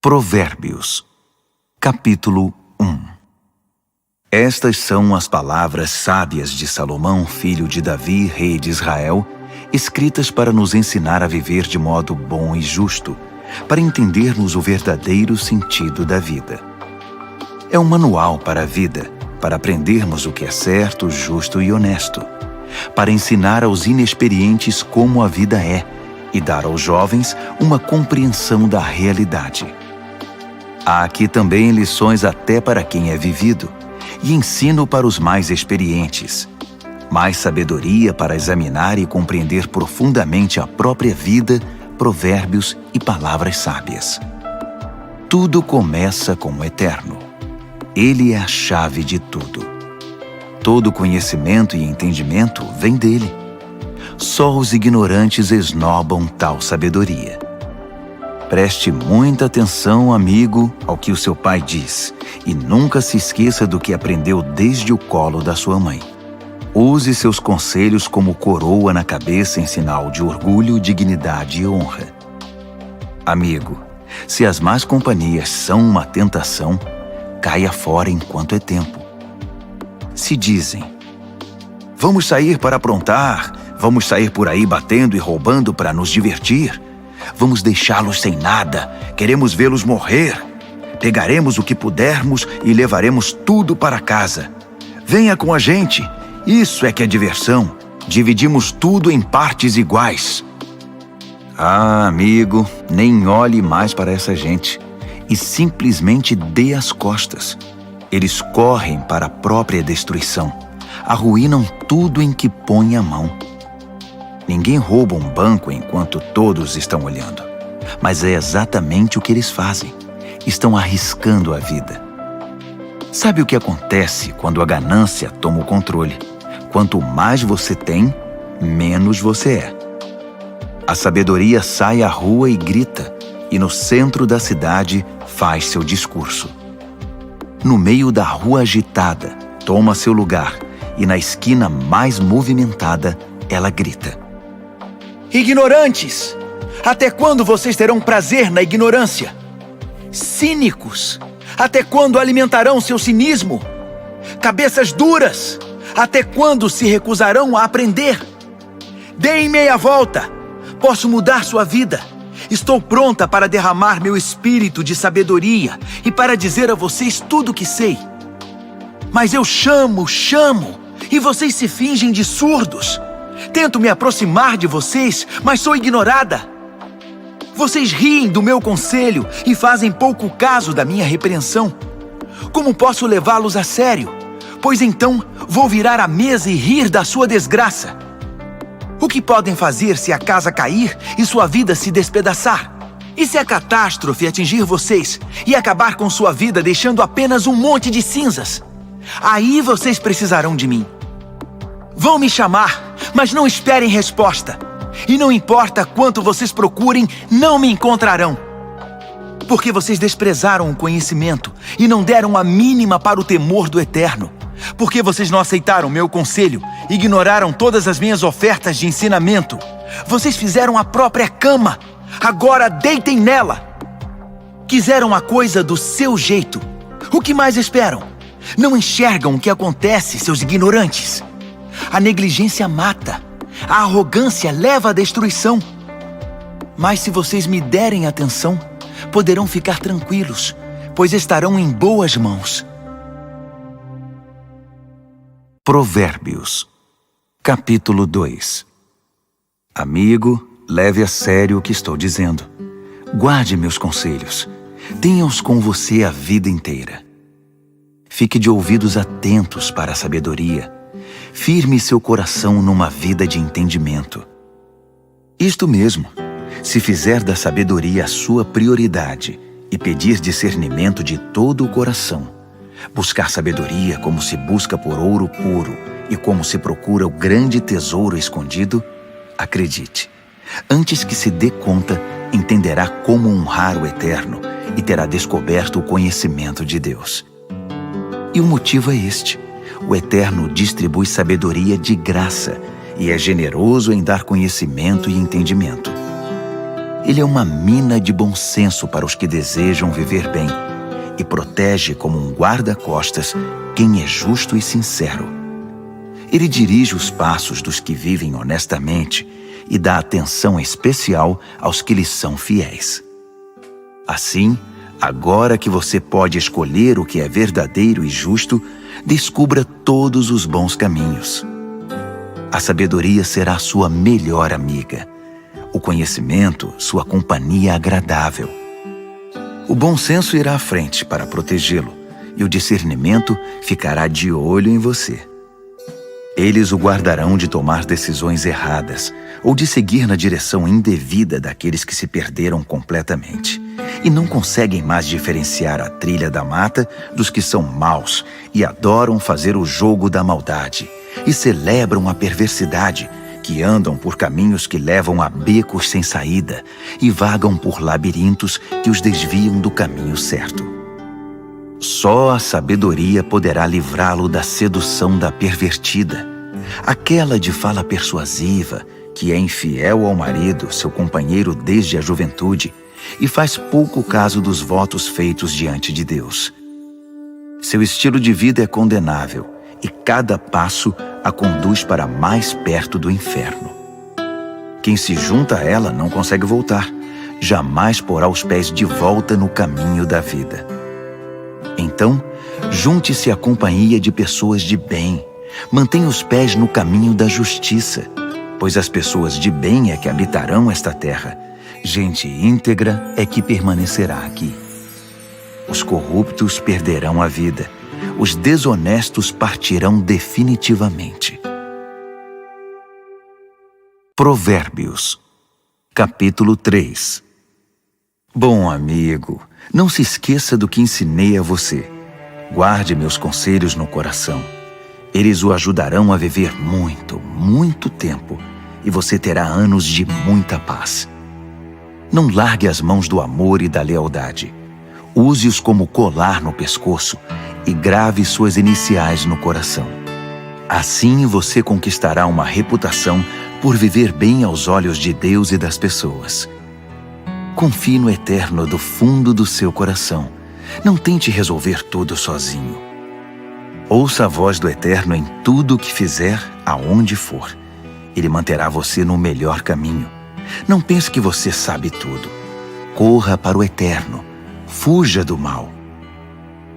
Provérbios, capítulo 1. Estas são as palavras sábias de Salomão, filho de Davi, rei de Israel, escritas para nos ensinar a viver de modo bom e justo, para entendermos o verdadeiro sentido da vida. É um manual para a vida, para aprendermos o que é certo, justo e honesto, para ensinar aos inexperientes como a vida é e dar aos jovens uma compreensão da realidade. Há aqui também lições até para quem é vivido, e ensino para os mais experientes. Mais sabedoria para examinar e compreender profundamente a própria vida, provérbios e palavras sábias. Tudo começa com o Eterno. Ele é a chave de tudo. Todo conhecimento e entendimento vem dele. Só os ignorantes esnobam tal sabedoria. Preste muita atenção, amigo, ao que o seu pai diz, e nunca se esqueça do que aprendeu desde o colo da sua mãe. Use seus conselhos como coroa na cabeça em sinal de orgulho, dignidade e honra. Amigo, se as más companhias são uma tentação, caia fora enquanto é tempo. Se dizem: vamos sair para aprontar, vamos sair por aí batendo e roubando para nos divertir, vamos deixá-los sem nada, queremos vê-los morrer. Pegaremos o que pudermos e levaremos tudo para casa. Venha com a gente, isso é que é diversão. Dividimos tudo em partes iguais. Ah, amigo, nem olhe mais para essa gente e simplesmente dê as costas. Eles correm para a própria destruição, arruinam tudo em que põe a mão. Ninguém rouba um banco enquanto todos estão olhando, mas é exatamente o que eles fazem. Estão arriscando a vida. Sabe o que acontece quando a ganância toma o controle? Quanto mais você tem, menos você é. A sabedoria sai à rua e grita, e no centro da cidade faz seu discurso. No meio da rua agitada, toma seu lugar, e na esquina mais movimentada, ela grita: ignorantes! Até quando vocês terão prazer na ignorância? Cínicos! Até quando alimentarão seu cinismo? Cabeças duras! Até quando se recusarão a aprender? Deem meia volta! Posso mudar sua vida! Estou pronta para derramar meu espírito de sabedoria e para dizer a vocês tudo o que sei. Mas eu chamo, e vocês se fingem de surdos. Tento me aproximar de vocês, mas sou ignorada. Vocês riem do meu conselho e fazem pouco caso da minha repreensão. Como posso levá-los a sério? Pois então vou virar a mesa e rir da sua desgraça. O que podem fazer se a casa cair e sua vida se despedaçar? E se a catástrofe atingir vocês e acabar com sua vida deixando apenas um monte de cinzas? Aí vocês precisarão de mim. Vão me chamar, mas não esperem resposta. E não importa quanto vocês procurem, não me encontrarão. Porque vocês desprezaram o conhecimento e não deram a mínima para o temor do Eterno. Porque vocês não aceitaram meu conselho, ignoraram todas as minhas ofertas de ensinamento. Vocês fizeram a própria cama, agora deitem nela. Quiseram a coisa do seu jeito. O que mais esperam? Não enxergam o que acontece, seus ignorantes. A negligência mata. A arrogância leva à destruição. Mas se vocês me derem atenção, poderão ficar tranquilos, pois estarão em boas mãos. Provérbios, capítulo 2. Amigo, leve a sério o que estou dizendo. Guarde meus conselhos. Tenha-os com você a vida inteira. Fique de ouvidos atentos para a sabedoria. Firme seu coração numa vida de entendimento. Isto mesmo, se fizer da sabedoria a sua prioridade e pedir discernimento de todo o coração, buscar sabedoria como se busca por ouro puro e como se procura o grande tesouro escondido, acredite, antes que se dê conta, entenderá como honrar o Eterno e terá descoberto o conhecimento de Deus. E o motivo é este: o Eterno distribui sabedoria de graça e é generoso em dar conhecimento e entendimento. Ele é uma mina de bom senso para os que desejam viver bem e protege como um guarda-costas quem é justo e sincero. Ele dirige os passos dos que vivem honestamente e dá atenção especial aos que lhes são fiéis. Assim, agora que você pode escolher o que é verdadeiro e justo, descubra todos os bons caminhos. A sabedoria será sua melhor amiga. O conhecimento, sua companhia agradável. O bom senso irá à frente para protegê-lo, e o discernimento ficará de olho em você. Eles o guardarão de tomar decisões erradas ou de seguir na direção indevida daqueles que se perderam completamente e não conseguem mais diferenciar a trilha da mata dos que são maus e adoram fazer o jogo da maldade e celebram a perversidade, que andam por caminhos que levam a becos sem saída e vagam por labirintos que os desviam do caminho certo. Só a sabedoria poderá livrá-lo da sedução da pervertida, aquela de fala persuasiva, que é infiel ao marido, seu companheiro desde a juventude, e faz pouco caso dos votos feitos diante de Deus. Seu estilo de vida é condenável, e cada passo a conduz para mais perto do inferno. Quem se junta a ela não consegue voltar, jamais porá os pés de volta no caminho da vida. Então, junte-se à companhia de pessoas de bem, mantenha os pés no caminho da justiça, pois as pessoas de bem é que habitarão esta terra, gente íntegra é que permanecerá aqui. Os corruptos perderão a vida, os desonestos partirão definitivamente. Provérbios, capítulo 3. Bom amigo, não se esqueça do que ensinei a você. Guarde meus conselhos no coração. Eles o ajudarão a viver muito, muito tempo, e você terá anos de muita paz. Não largue as mãos do amor e da lealdade. Use-os como colar no pescoço e grave suas iniciais no coração. Assim você conquistará uma reputação por viver bem aos olhos de Deus e das pessoas. Confie no Eterno do fundo do seu coração. Não tente resolver tudo sozinho. Ouça a voz do Eterno em tudo o que fizer, aonde for. Ele manterá você no melhor caminho. Não pense que você sabe tudo. Corra para o Eterno. Fuja do mal.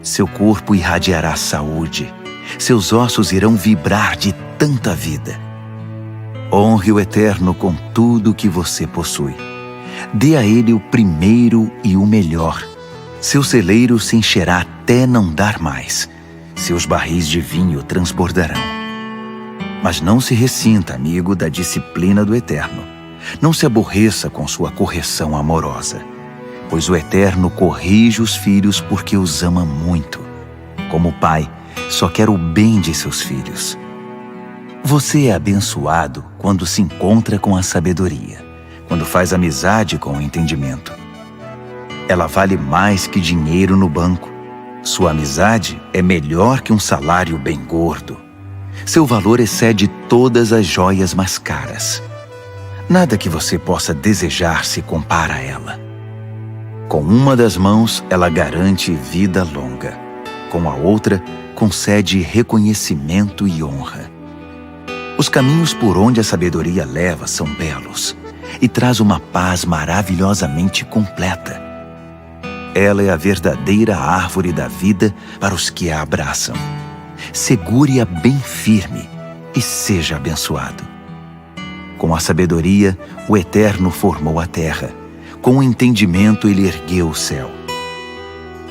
Seu corpo irradiará saúde. Seus ossos irão vibrar de tanta vida. Honre o Eterno com tudo o que você possui. Dê a Ele o primeiro e o melhor. Seu celeiro se encherá até não dar mais. Seus barris de vinho transbordarão. Mas não se ressinta, amigo, da disciplina do Eterno. Não se aborreça com sua correção amorosa, pois o Eterno corrige os filhos porque os ama muito. Como pai, só quer o bem de seus filhos. Você é abençoado quando se encontra com a sabedoria, quando faz amizade com o entendimento. Ela vale mais que dinheiro no banco. Sua amizade é melhor que um salário bem gordo. Seu valor excede todas as joias mais caras. Nada que você possa desejar se compara a ela. Com uma das mãos, ela garante vida longa. Com a outra, concede reconhecimento e honra. Os caminhos por onde a sabedoria leva são belos e traz uma paz maravilhosamente completa. Ela é a verdadeira árvore da vida para os que a abraçam. Segure-a bem firme e seja abençoado. Com a sabedoria, o Eterno formou a terra. Com o entendimento, ele ergueu o céu.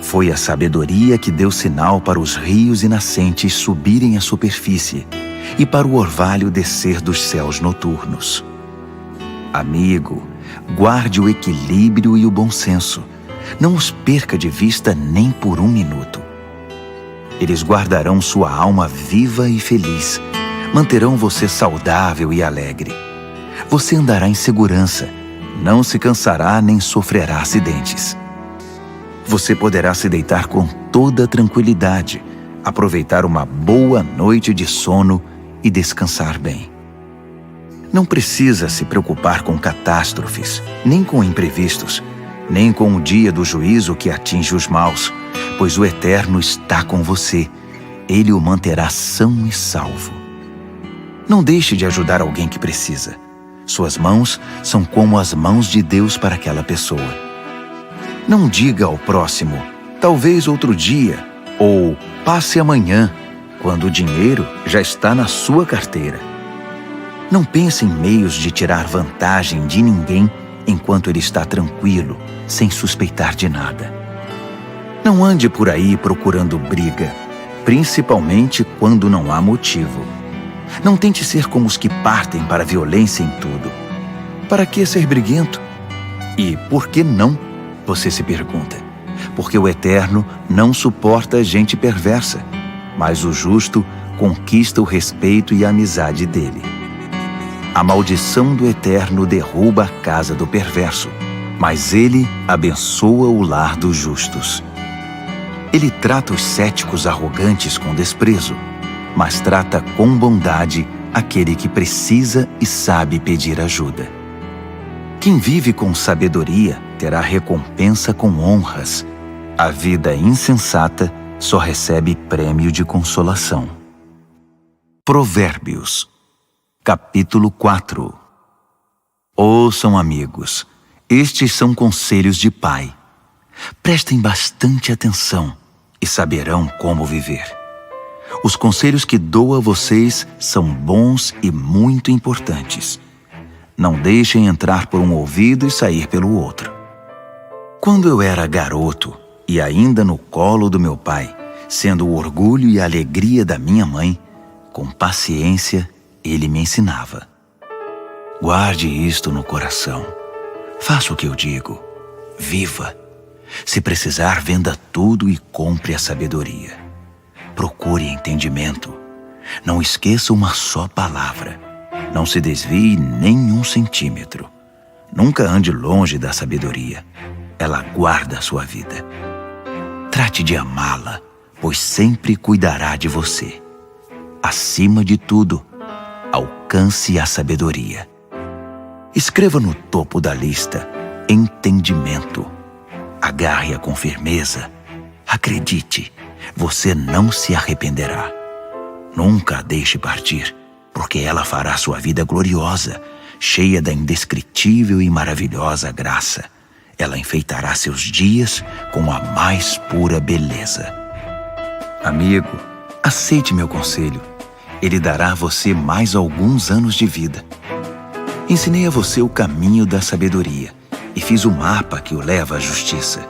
Foi a sabedoria que deu sinal para os rios e nascentes subirem à superfície e para o orvalho descer dos céus noturnos. Amigo, guarde o equilíbrio e o bom senso. Não os perca de vista nem por um minuto. Eles guardarão sua alma viva e feliz. Manterão você saudável e alegre. Você andará em segurança. Não se cansará nem sofrerá acidentes. Você poderá se deitar com toda tranquilidade, aproveitar uma boa noite de sono e descansar bem. Não precisa se preocupar com catástrofes, nem com imprevistos, nem com o dia do juízo que atinge os maus, pois o Eterno está com você. Ele o manterá são e salvo. Não deixe de ajudar alguém que precisa. Suas mãos são como as mãos de Deus para aquela pessoa. Não diga ao próximo, talvez outro dia, ou passe amanhã, quando o dinheiro já está na sua carteira. Não pense em meios de tirar vantagem de ninguém enquanto ele está tranquilo, sem suspeitar de nada. Não ande por aí procurando briga, principalmente quando não há motivo. Não tente ser como os que partem para a violência em tudo. Para que ser briguento? E por que não? Você se pergunta. Porque o Eterno não suporta gente perversa, mas o justo conquista o respeito e a amizade dele. A maldição do Eterno derruba a casa do perverso, mas ele abençoa o lar dos justos. Ele trata os céticos arrogantes com desprezo, mas trata com bondade aquele que precisa e sabe pedir ajuda. Quem vive com sabedoria terá recompensa com honras. A vida insensata só recebe prêmio de consolação. Provérbios, capítulo 4. Ouçam, amigos, estes são conselhos de pai. Prestem bastante atenção e saberão como viver. Os conselhos que dou a vocês são bons e muito importantes. Não deixem entrar por um ouvido e sair pelo outro. Quando eu era garoto e ainda no colo do meu pai, sendo o orgulho e a alegria da minha mãe, com paciência ele me ensinava. Guarde isto no coração. Faça o que eu digo. Viva. Se precisar, venda tudo e compre a sabedoria. Procure entendimento. Não esqueça uma só palavra. Não se desvie nem um centímetro. Nunca ande longe da sabedoria. Ela guarda a sua vida. Trate de amá-la, pois sempre cuidará de você. Acima de tudo, alcance a sabedoria. Escreva no topo da lista entendimento. Agarre-a com firmeza. Acredite, você não se arrependerá. Nunca a deixe partir, porque ela fará sua vida gloriosa, cheia da indescritível e maravilhosa graça. Ela enfeitará seus dias com a mais pura beleza. Amigo, aceite meu conselho. Ele dará a você mais alguns anos de vida. Ensinei a você o caminho da sabedoria e fiz o mapa que o leva à justiça.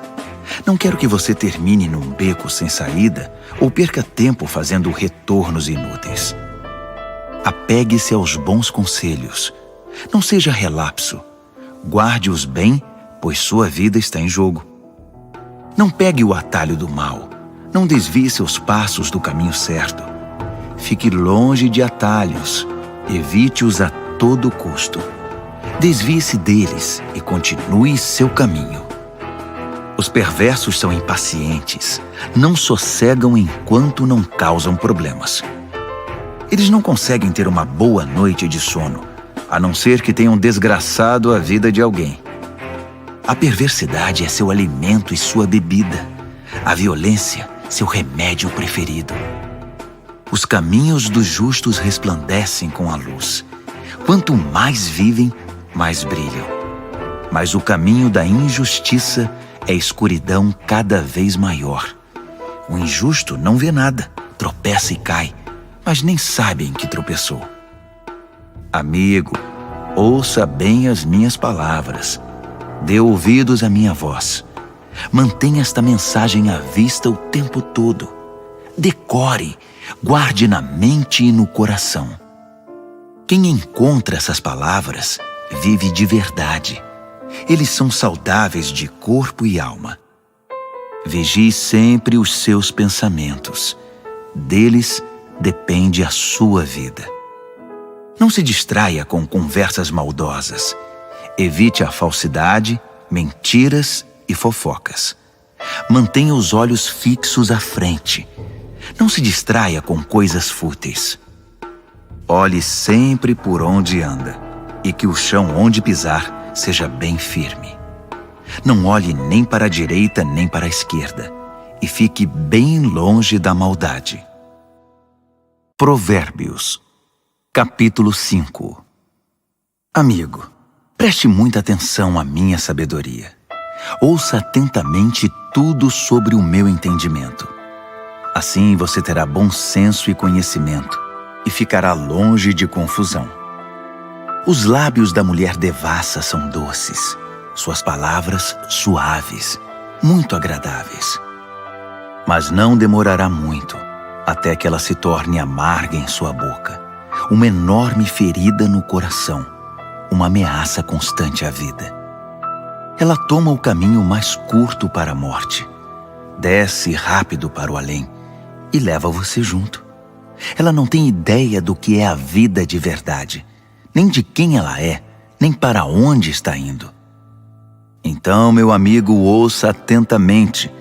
Não quero que você termine num beco sem saída ou perca tempo fazendo retornos inúteis. Apegue-se aos bons conselhos. Não seja relapso. Guarde-os bem, pois sua vida está em jogo. Não pegue o atalho do mal. Não desvie seus passos do caminho certo. Fique longe de atalhos. Evite-os a todo custo. Desvie-se deles e continue seu caminho. Os perversos são impacientes, não sossegam enquanto não causam problemas. Eles não conseguem ter uma boa noite de sono, a não ser que tenham desgraçado a vida de alguém. A perversidade é seu alimento e sua bebida. A violência, seu remédio preferido. Os caminhos dos justos resplandecem com a luz. Quanto mais vivem, mais brilham. Mas o caminho da injustiça é escuridão cada vez maior. O injusto não vê nada, tropeça e cai, mas nem sabe em que tropeçou. Amigo, ouça bem as minhas palavras. Dê ouvidos à minha voz. Mantenha esta mensagem à vista o tempo todo. Decore, guarde na mente e no coração. Quem encontra essas palavras vive de verdade. Eles são saudáveis de corpo e alma. Vigie sempre os seus pensamentos. Deles depende a sua vida. Não se distraia com conversas maldosas. Evite a falsidade, mentiras e fofocas. Mantenha os olhos fixos à frente. Não se distraia com coisas fúteis. Olhe sempre por onde anda. e que o chão onde pisar seja bem firme. Não olhe nem para a direita nem para a esquerda, e fique bem longe da maldade. Provérbios, capítulo 5. Amigo, preste muita atenção à minha sabedoria. Ouça atentamente tudo sobre o meu entendimento. Assim você terá bom senso e conhecimento, e ficará longe de confusão. Os lábios da mulher devassa são doces, suas palavras suaves, muito agradáveis. Mas não demorará muito, até que ela se torne amarga em sua boca, uma enorme ferida no coração, uma ameaça constante à vida. Ela toma o caminho mais curto para a morte, desce rápido para o além e leva você junto. Ela não tem ideia do que é a vida de verdade, nem de quem ela é, nem para onde está indo. Então, meu amigo, ouça atentamente.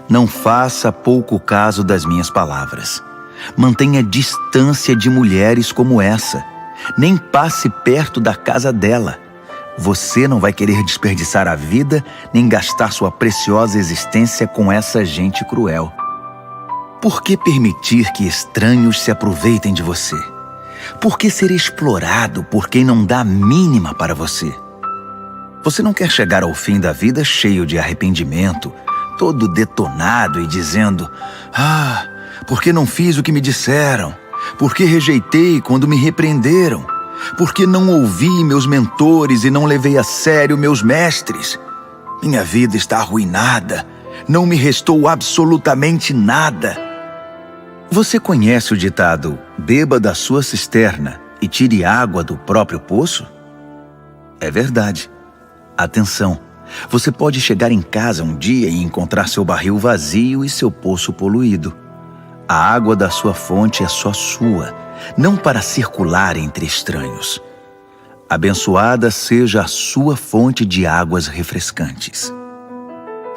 Não faça pouco caso das minhas palavras. Mantenha distância de mulheres como essa. Nem passe perto da casa dela. Você não vai querer desperdiçar a vida nem gastar sua preciosa existência com essa gente cruel. Por que permitir que estranhos se aproveitem de você? Por que ser explorado por quem não dá a mínima para você? Você não quer chegar ao fim da vida cheio de arrependimento, todo detonado e dizendo: "Ah, por que não fiz o que me disseram? Por que rejeitei quando me repreenderam? Por que não ouvi meus mentores e não levei a sério meus mestres? Minha vida está arruinada, não me restou absolutamente nada." Você conhece o ditado: "Beba da sua cisterna e tire água do próprio poço"? É verdade. Atenção, você pode chegar em casa um dia e encontrar seu barril vazio e seu poço poluído. A água da sua fonte é só sua, não para circular entre estranhos. Abençoada seja a sua fonte de águas refrescantes.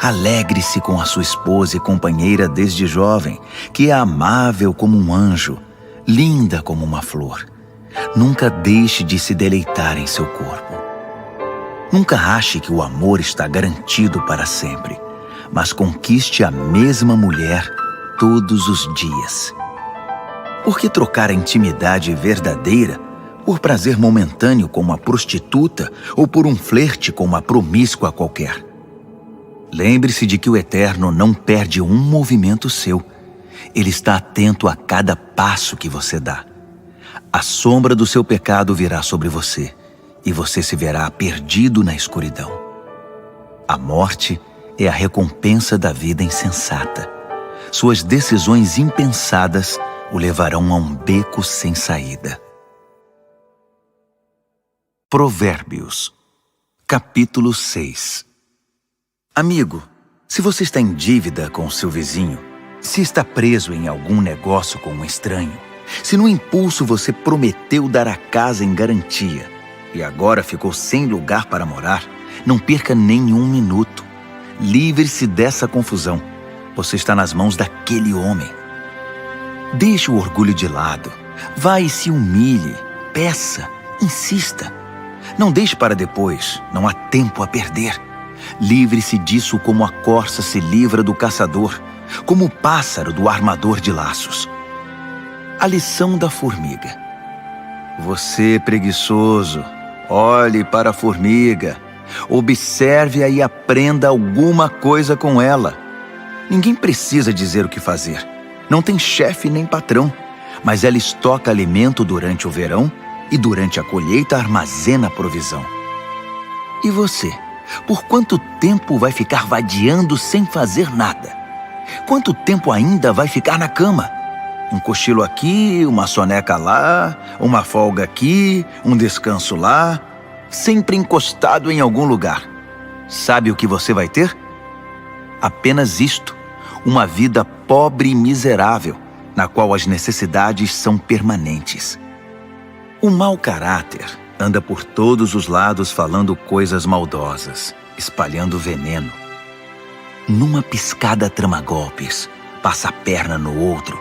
Alegre-se com a sua esposa e companheira desde jovem, que é amável como um anjo, linda como uma flor. Nunca deixe de se deleitar em seu corpo. Nunca ache que o amor está garantido para sempre, mas conquiste a mesma mulher todos os dias. Por que trocar a intimidade verdadeira por prazer momentâneo com uma prostituta ou por um flerte com uma promíscua qualquer? Lembre-se de que o Eterno não perde um movimento seu. Ele está atento a cada passo que você dá. A sombra do seu pecado virá sobre você, e você se verá perdido na escuridão. A morte é a recompensa da vida insensata. Suas decisões impensadas o levarão a um beco sem saída. Provérbios, capítulo 6. Amigo, se você está em dívida com seu vizinho, se está preso em algum negócio com um estranho, se no impulso você prometeu dar a casa em garantia e agora ficou sem lugar para morar, não perca nenhum minuto. Livre-se dessa confusão. Você está nas mãos daquele homem. Deixe o orgulho de lado. Vá e se humilhe. Peça. Insista. Não deixe para depois. Não há tempo a perder. Livre-se disso como a corça se livra do caçador, como o pássaro do armador de laços. A lição da formiga. Você, preguiçoso, olhe para a formiga, observe-a e aprenda alguma coisa com ela. Ninguém precisa dizer o que fazer. Não tem chefe nem patrão, mas ela estoca alimento durante o verão e durante a colheita armazena provisão. E você, por quanto tempo vai ficar vadiando sem fazer nada? Quanto tempo ainda vai ficar na cama? Um cochilo aqui, uma soneca lá, uma folga aqui, um descanso lá, sempre encostado em algum lugar. Sabe o que você vai ter? Apenas isto, uma vida pobre e miserável, na qual as necessidades são permanentes. O mau caráter anda por todos os lados falando coisas maldosas, espalhando veneno. Numa piscada trama golpes, passa a perna no outro,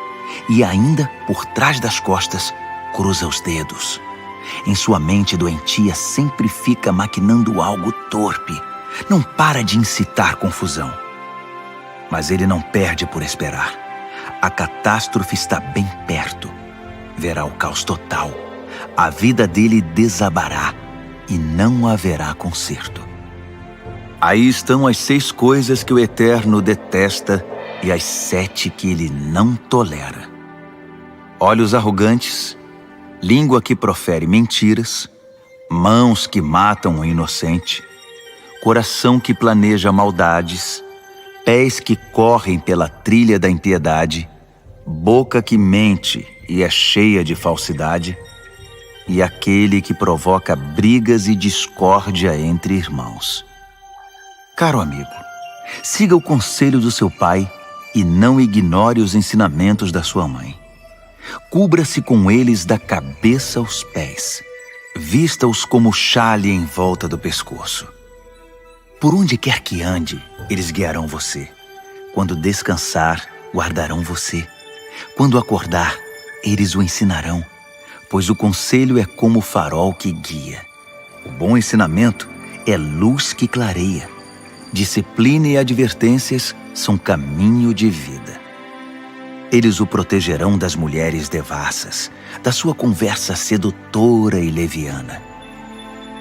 e ainda, por trás das costas, cruza os dedos. Em sua mente doentia sempre fica maquinando algo torpe. Não para de incitar confusão. Mas ele não perde por esperar. A catástrofe está bem perto. Verá o caos total. A vida dele desabará e não haverá conserto. Aí estão as 6 coisas que o Eterno detesta e as 7 que ele não tolera: olhos arrogantes, língua que profere mentiras, mãos que matam o inocente, coração que planeja maldades, pés que correm pela trilha da impiedade, boca que mente e é cheia de falsidade, e aquele que provoca brigas e discórdia entre irmãos. Caro amigo, siga o conselho do seu pai e não ignore os ensinamentos da sua mãe. Cubra-se com eles da cabeça aos pés. Vista-os como xale em volta do pescoço. Por onde quer que ande, eles guiarão você. Quando descansar, guardarão você. Quando acordar, eles o ensinarão, pois o conselho é como o farol que guia. O bom ensinamento é luz que clareia. Disciplina e advertências são caminho de vida. Eles o protegerão das mulheres devassas, da sua conversa sedutora e leviana.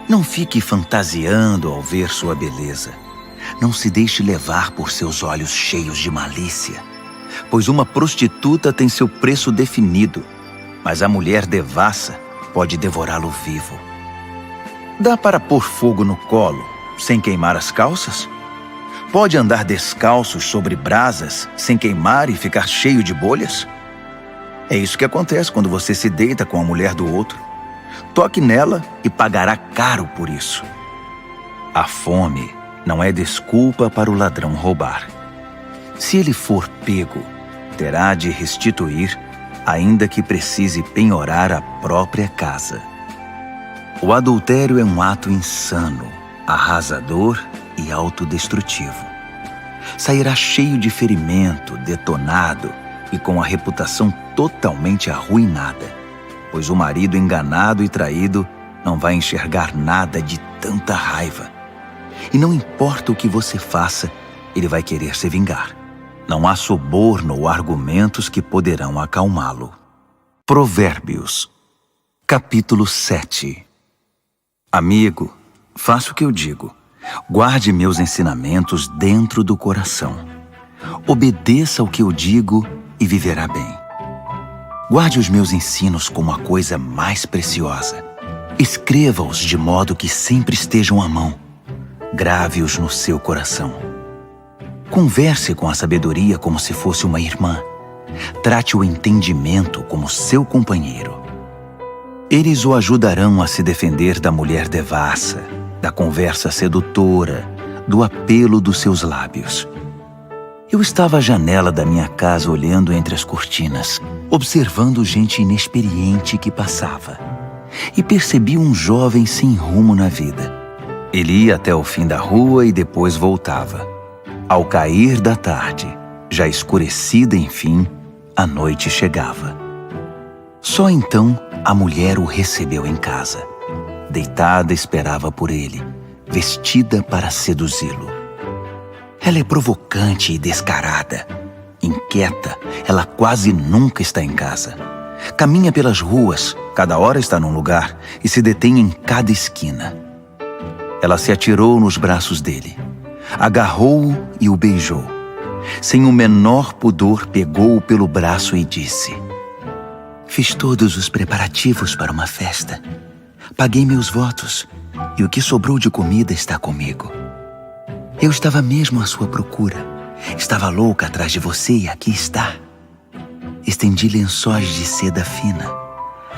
Não fique fantasiando ao ver sua beleza. Não se deixe levar por seus olhos cheios de malícia, pois uma prostituta tem seu preço definido, mas a mulher devassa pode devorá-lo vivo. Dá para pôr fogo no colo sem queimar as calças? Pode andar descalços sobre brasas sem queimar e ficar cheio de bolhas? É isso que acontece quando você se deita com a mulher do outro. Toque nela e pagará caro por isso. A fome não é desculpa para o ladrão roubar. Se ele for pego, terá de restituir, ainda que precise penhorar a própria casa. O adultério é um ato insano, arrasador e autodestrutivo. Sairá cheio de ferimento, detonado e com a reputação totalmente arruinada, pois o marido enganado e traído não vai enxergar nada de tanta raiva. E não importa o que você faça, ele vai querer se vingar. Não há suborno ou argumentos que poderão acalmá-lo. Provérbios, capítulo 7. Amigo, faça o que eu digo. Guarde meus ensinamentos dentro do coração. Obedeça ao que eu digo e viverá bem. Guarde os meus ensinos como a coisa mais preciosa. Escreva-os de modo que sempre estejam à mão. Grave-os no seu coração. Converse com a sabedoria como se fosse uma irmã. Trate o entendimento como seu companheiro. Eles o ajudarão a se defender da mulher devassa, da conversa sedutora, do apelo dos seus lábios. Eu estava à janela da minha casa olhando entre as cortinas, observando gente inexperiente que passava, e percebi um jovem sem rumo na vida. Ele ia até o fim da rua e depois voltava. Ao cair da tarde, já escurecida enfim, a noite chegava. Só então a mulher o recebeu em casa. Deitada esperava por ele, vestida para seduzi-lo. Ela é provocante e descarada. Inquieta, ela quase nunca está em casa. Caminha pelas ruas, cada hora está num lugar e se detém em cada esquina. Ela se atirou nos braços dele, agarrou-o e o beijou. Sem o menor pudor, pegou-o pelo braço e disse: "Fiz todos os preparativos para uma festa. Paguei meus votos, e o que sobrou de comida está comigo. Eu estava mesmo à sua procura. Estava louca atrás de você e aqui está. Estendi lençóis de seda fina.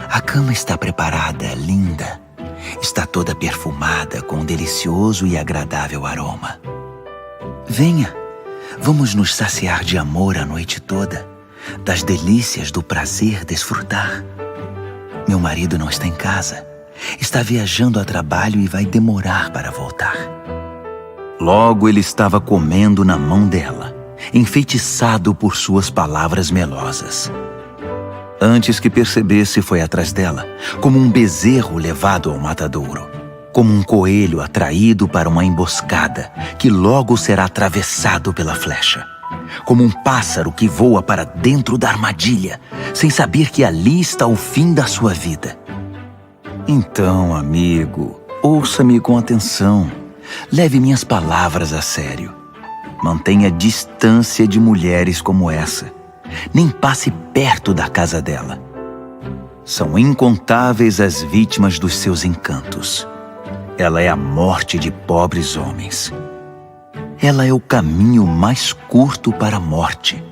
A cama está preparada, linda. Está toda perfumada com um delicioso e agradável aroma. Venha, vamos nos saciar de amor a noite toda, das delícias do prazer desfrutar. Meu marido não está em casa. Está viajando a trabalho e vai demorar para voltar." Logo ele estava comendo na mão dela, enfeitiçado por suas palavras melosas. Antes que percebesse, foi atrás dela, como um bezerro levado ao matadouro, como um coelho atraído para uma emboscada, que logo será atravessado pela flecha, como um pássaro que voa para dentro da armadilha, sem saber que ali está o fim da sua vida. Então, amigo, ouça-me com atenção. Leve minhas palavras a sério. Mantenha distância de mulheres como essa. Nem passe perto da casa dela. São incontáveis as vítimas dos seus encantos. Ela é a morte de pobres homens. Ela é o caminho mais curto para a morte.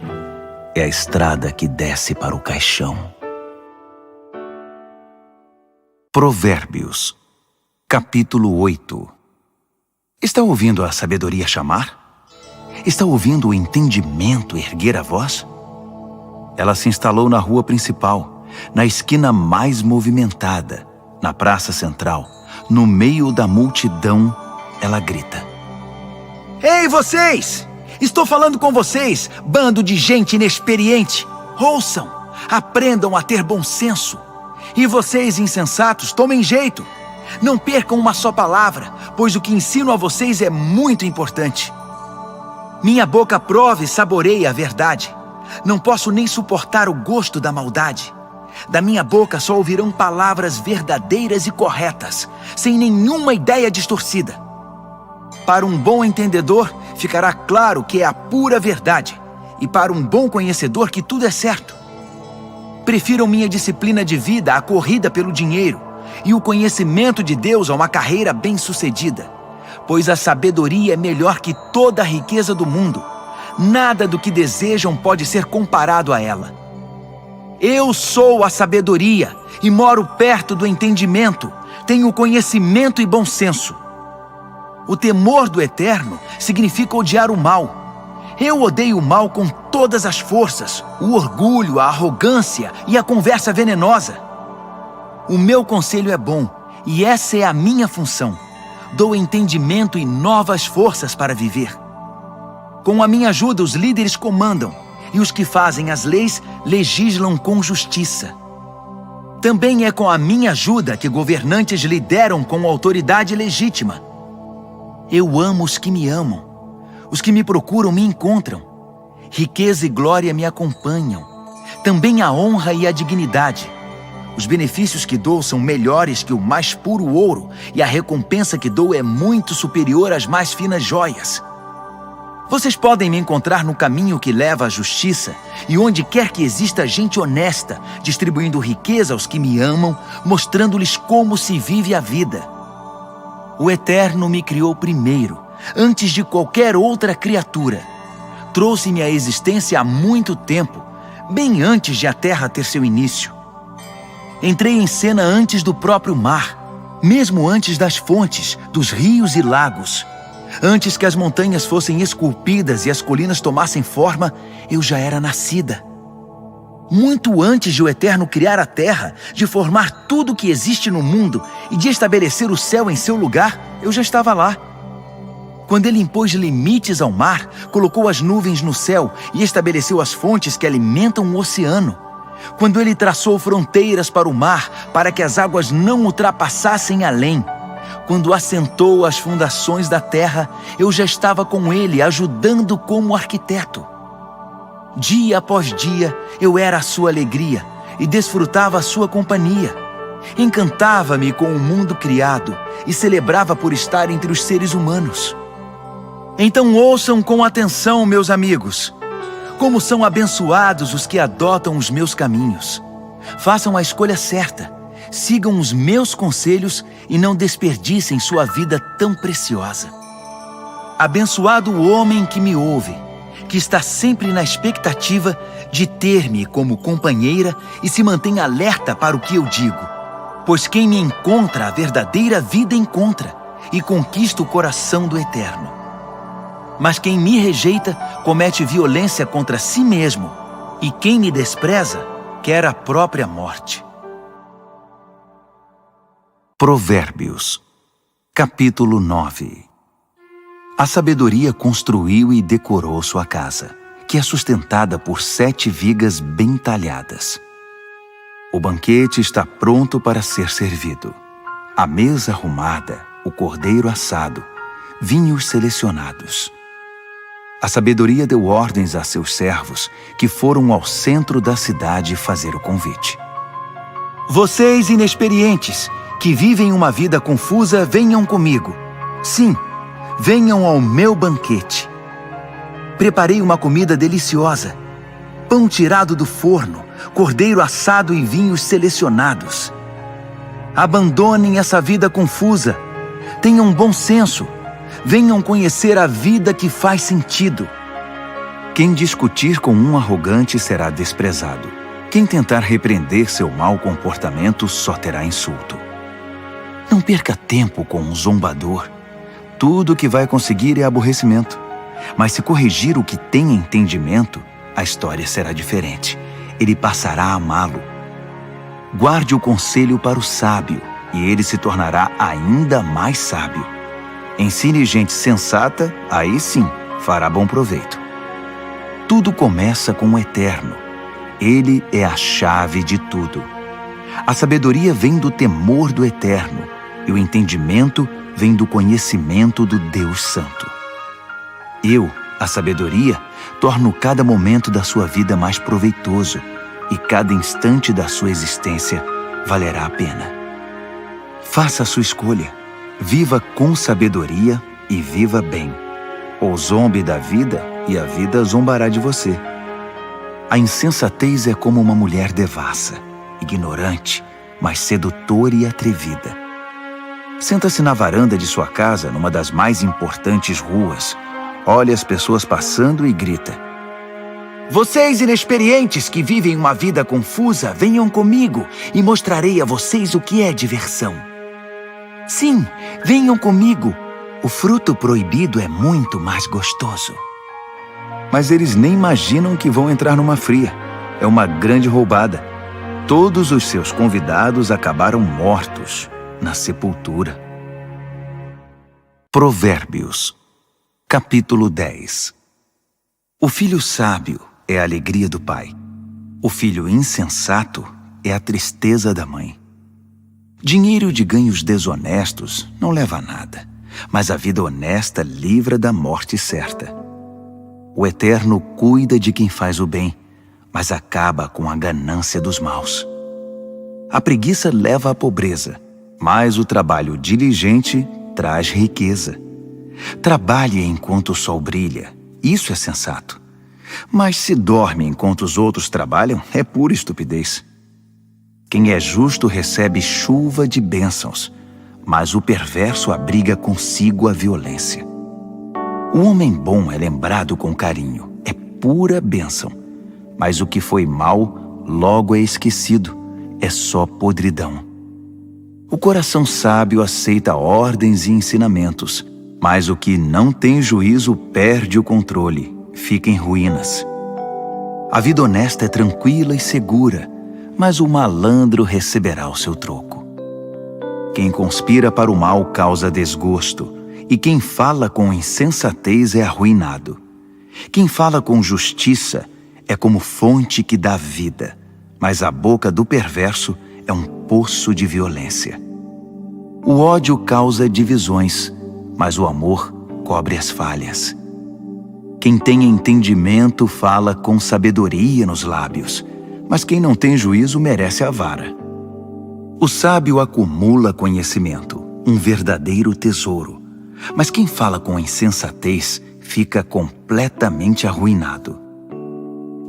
É a estrada que desce para o caixão. Provérbios, capítulo 8. Está ouvindo a sabedoria chamar? Está ouvindo o entendimento erguer a voz? Ela se instalou na rua principal, na esquina mais movimentada, na praça central, no meio da multidão, ela grita: Ei, vocês! Estou falando com vocês, bando de gente inexperiente! Ouçam! Aprendam a ter bom senso! E vocês, insensatos, tomem jeito! Não percam uma só palavra, pois o que ensino a vocês é muito importante. Minha boca prova e saboreia a verdade. Não posso nem suportar o gosto da maldade. Da minha boca só ouvirão palavras verdadeiras e corretas, sem nenhuma ideia distorcida. Para um bom entendedor, ficará claro que é a pura verdade, e para um bom conhecedor que tudo é certo. Prefiram minha disciplina de vida à corrida pelo dinheiro, e o conhecimento de Deus a uma carreira bem-sucedida, pois a sabedoria é melhor que toda a riqueza do mundo. Nada do que desejam pode ser comparado a ela. Eu sou a sabedoria e moro perto do entendimento, tenho conhecimento e bom senso. O temor do Eterno significa odiar o mal. Eu odeio o mal com todas as forças, o orgulho, a arrogância e a conversa venenosa. O meu conselho é bom, e essa é a minha função. Dou entendimento e novas forças para viver. Com a minha ajuda, os líderes comandam, e os que fazem as leis legislam com justiça. Também é com a minha ajuda que governantes lideram com autoridade legítima. Eu amo os que me amam. Os que me procuram me encontram. Riqueza e glória me acompanham. Também a honra e a dignidade. Os benefícios que dou são melhores que o mais puro ouro, e a recompensa que dou é muito superior às mais finas joias. Vocês podem me encontrar no caminho que leva à justiça, e onde quer que exista gente honesta, distribuindo riqueza aos que me amam, mostrando-lhes como se vive a vida. O Eterno me criou primeiro, antes de qualquer outra criatura. Trouxe-me à existência há muito tempo, bem antes de a terra ter seu início. Entrei em cena antes do próprio mar, mesmo antes das fontes, dos rios e lagos. Antes que as montanhas fossem esculpidas e as colinas tomassem forma, eu já era nascida. Muito antes de o Eterno criar a terra, de formar tudo o que existe no mundo e de estabelecer o céu em seu lugar, eu já estava lá. Quando ele impôs limites ao mar, colocou as nuvens no céu e estabeleceu as fontes que alimentam o oceano. Quando ele traçou fronteiras para o mar, para que as águas não ultrapassassem além. Quando assentou as fundações da terra, eu já estava com ele, ajudando como arquiteto. Dia após dia, eu era a sua alegria e desfrutava a sua companhia. Encantava-me com o mundo criado e celebrava por estar entre os seres humanos. Então ouçam com atenção, meus amigos. Como são abençoados os que adotam os meus caminhos. Façam a escolha certa. Sigam os meus conselhos e não desperdicem sua vida tão preciosa. Abençoado o homem que me ouve, que está sempre na expectativa de ter-me como companheira e se mantém alerta para o que eu digo. Pois quem me encontra a verdadeira vida encontra e conquista o coração do Eterno. Mas quem me rejeita comete violência contra si mesmo, e quem me despreza quer a própria morte. Provérbios, capítulo 9. A sabedoria construiu e decorou sua casa, que é sustentada por 7 vigas bem talhadas. O banquete está pronto para ser servido. A mesa arrumada, o cordeiro assado, vinhos selecionados. A sabedoria deu ordens a seus servos, que foram ao centro da cidade fazer o convite. Vocês inexperientes, que vivem uma vida confusa, venham comigo. Sim, venham ao meu banquete. Preparei uma comida deliciosa. Pão tirado do forno, cordeiro assado e vinhos selecionados. Abandonem essa vida confusa. Tenham bom senso. Venham conhecer a vida que faz sentido. Quem discutir com um arrogante será desprezado. Quem tentar repreender seu mau comportamento só terá insulto. Não perca tempo com um zombador. Tudo o que vai conseguir é aborrecimento. Mas se corrigir o que tem entendimento, a história será diferente. Ele passará a amá-lo. Guarde o conselho para o sábio, e ele se tornará ainda mais sábio. Ensine gente sensata, aí sim, fará bom proveito. Tudo começa com o Eterno. Ele é a chave de tudo. A sabedoria vem do temor do Eterno, e o entendimento vem do conhecimento do Deus Santo. Eu, a sabedoria, torno cada momento da sua vida mais proveitoso, e cada instante da sua existência valerá a pena. Faça a sua escolha. Viva com sabedoria e viva bem. Ou zombe da vida e a vida zombará de você. A insensatez é como uma mulher devassa, ignorante, mas sedutora e atrevida. Senta-se na varanda de sua casa, numa das mais importantes ruas, olha as pessoas passando e grita: Vocês inexperientes que vivem uma vida confusa, venham comigo e mostrarei a vocês o que é diversão. Sim, venham comigo. O fruto proibido é muito mais gostoso. Mas eles nem imaginam que vão entrar numa fria. É uma grande roubada. Todos os seus convidados acabaram mortos na sepultura. Provérbios, capítulo 10. O filho sábio é a alegria do pai. O filho insensato é a tristeza da mãe. Dinheiro de ganhos desonestos não leva a nada, mas a vida honesta livra da morte certa. O Eterno cuida de quem faz o bem, mas acaba com a ganância dos maus. A preguiça leva à pobreza, mas o trabalho diligente traz riqueza. Trabalhe enquanto o sol brilha, isso é sensato. Mas se dorme enquanto os outros trabalham, é pura estupidez. Quem é justo recebe chuva de bênçãos, mas o perverso abriga consigo a violência. O homem bom é lembrado com carinho, é pura bênção, mas o que foi mal logo é esquecido, é só podridão. O coração sábio aceita ordens e ensinamentos, mas o que não tem juízo perde o controle, fica em ruínas. A vida honesta é tranquila e segura, mas o malandro receberá o seu troco. Quem conspira para o mal causa desgosto, e quem fala com insensatez é arruinado. Quem fala com justiça é como fonte que dá vida, mas a boca do perverso é um poço de violência. O ódio causa divisões, mas o amor cobre as falhas. Quem tem entendimento fala com sabedoria nos lábios, mas quem não tem juízo merece a vara. O sábio acumula conhecimento, um verdadeiro tesouro, mas quem fala com insensatez fica completamente arruinado.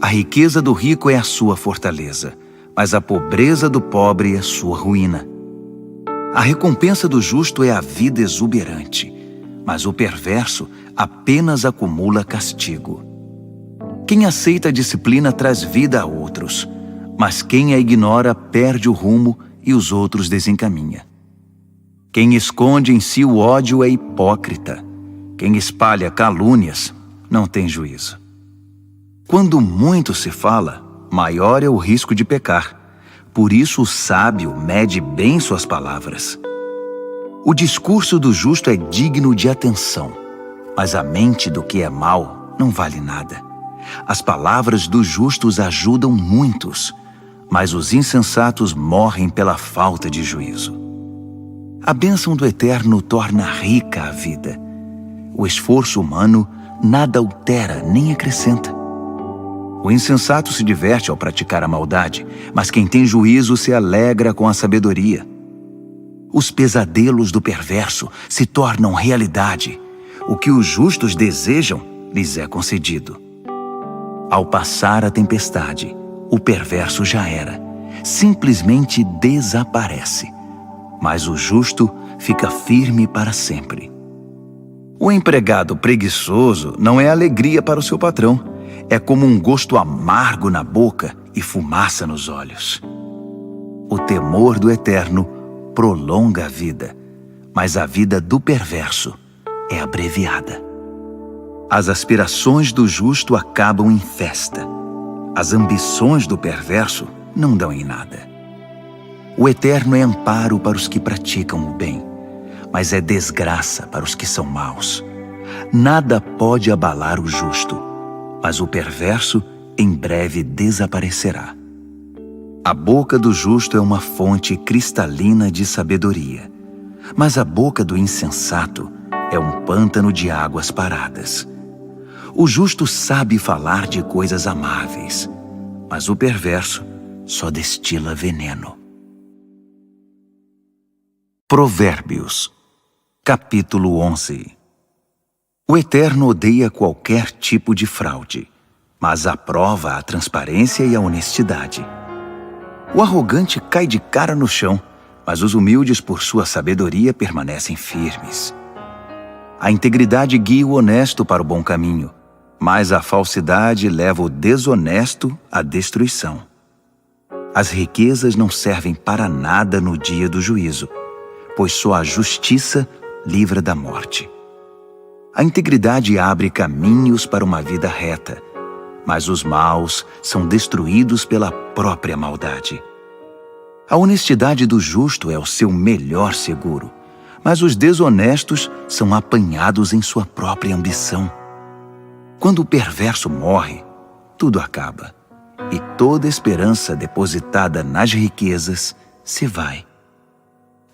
A riqueza do rico é a sua fortaleza, mas a pobreza do pobre é sua ruína. A recompensa do justo é a vida exuberante, mas o perverso apenas acumula castigo. Quem aceita a disciplina traz vida a outros, mas quem a ignora perde o rumo e os outros desencaminha. Quem esconde em si o ódio é hipócrita. Quem espalha calúnias não tem juízo. Quando muito se fala, maior é o risco de pecar. Por isso o sábio mede bem suas palavras. O discurso do justo é digno de atenção, mas a mente do que é mau não vale nada. As palavras dos justos ajudam muitos, mas os insensatos morrem pela falta de juízo. A bênção do Eterno torna rica a vida. O esforço humano nada altera nem acrescenta. O insensato se diverte ao praticar a maldade, mas quem tem juízo se alegra com a sabedoria. Os pesadelos do perverso se tornam realidade. O que os justos desejam lhes é concedido. Ao passar a tempestade, o perverso já era, simplesmente desaparece. Mas o justo fica firme para sempre. O empregado preguiçoso não é alegria para o seu patrão. É como um gosto amargo na boca e fumaça nos olhos. O temor do Eterno prolonga a vida, mas a vida do perverso é abreviada. As aspirações do justo acabam em festa. As ambições do perverso não dão em nada. O Eterno é amparo para os que praticam o bem, mas é desgraça para os que são maus. Nada pode abalar o justo, mas o perverso em breve desaparecerá. A boca do justo é uma fonte cristalina de sabedoria, mas a boca do insensato é um pântano de águas paradas. O justo sabe falar de coisas amáveis, mas o perverso só destila veneno. Provérbios, capítulo 11. O Eterno odeia qualquer tipo de fraude, mas aprova a transparência e a honestidade. O arrogante cai de cara no chão, mas os humildes, por sua sabedoria, permanecem firmes. A integridade guia o honesto para o bom caminho, mas a falsidade leva o desonesto à destruição. As riquezas não servem para nada no dia do juízo, pois só a justiça livra da morte. A integridade abre caminhos para uma vida reta, mas os maus são destruídos pela própria maldade. A honestidade do justo é o seu melhor seguro, mas os desonestos são apanhados em sua própria ambição. Quando o perverso morre, tudo acaba, e toda esperança depositada nas riquezas se vai.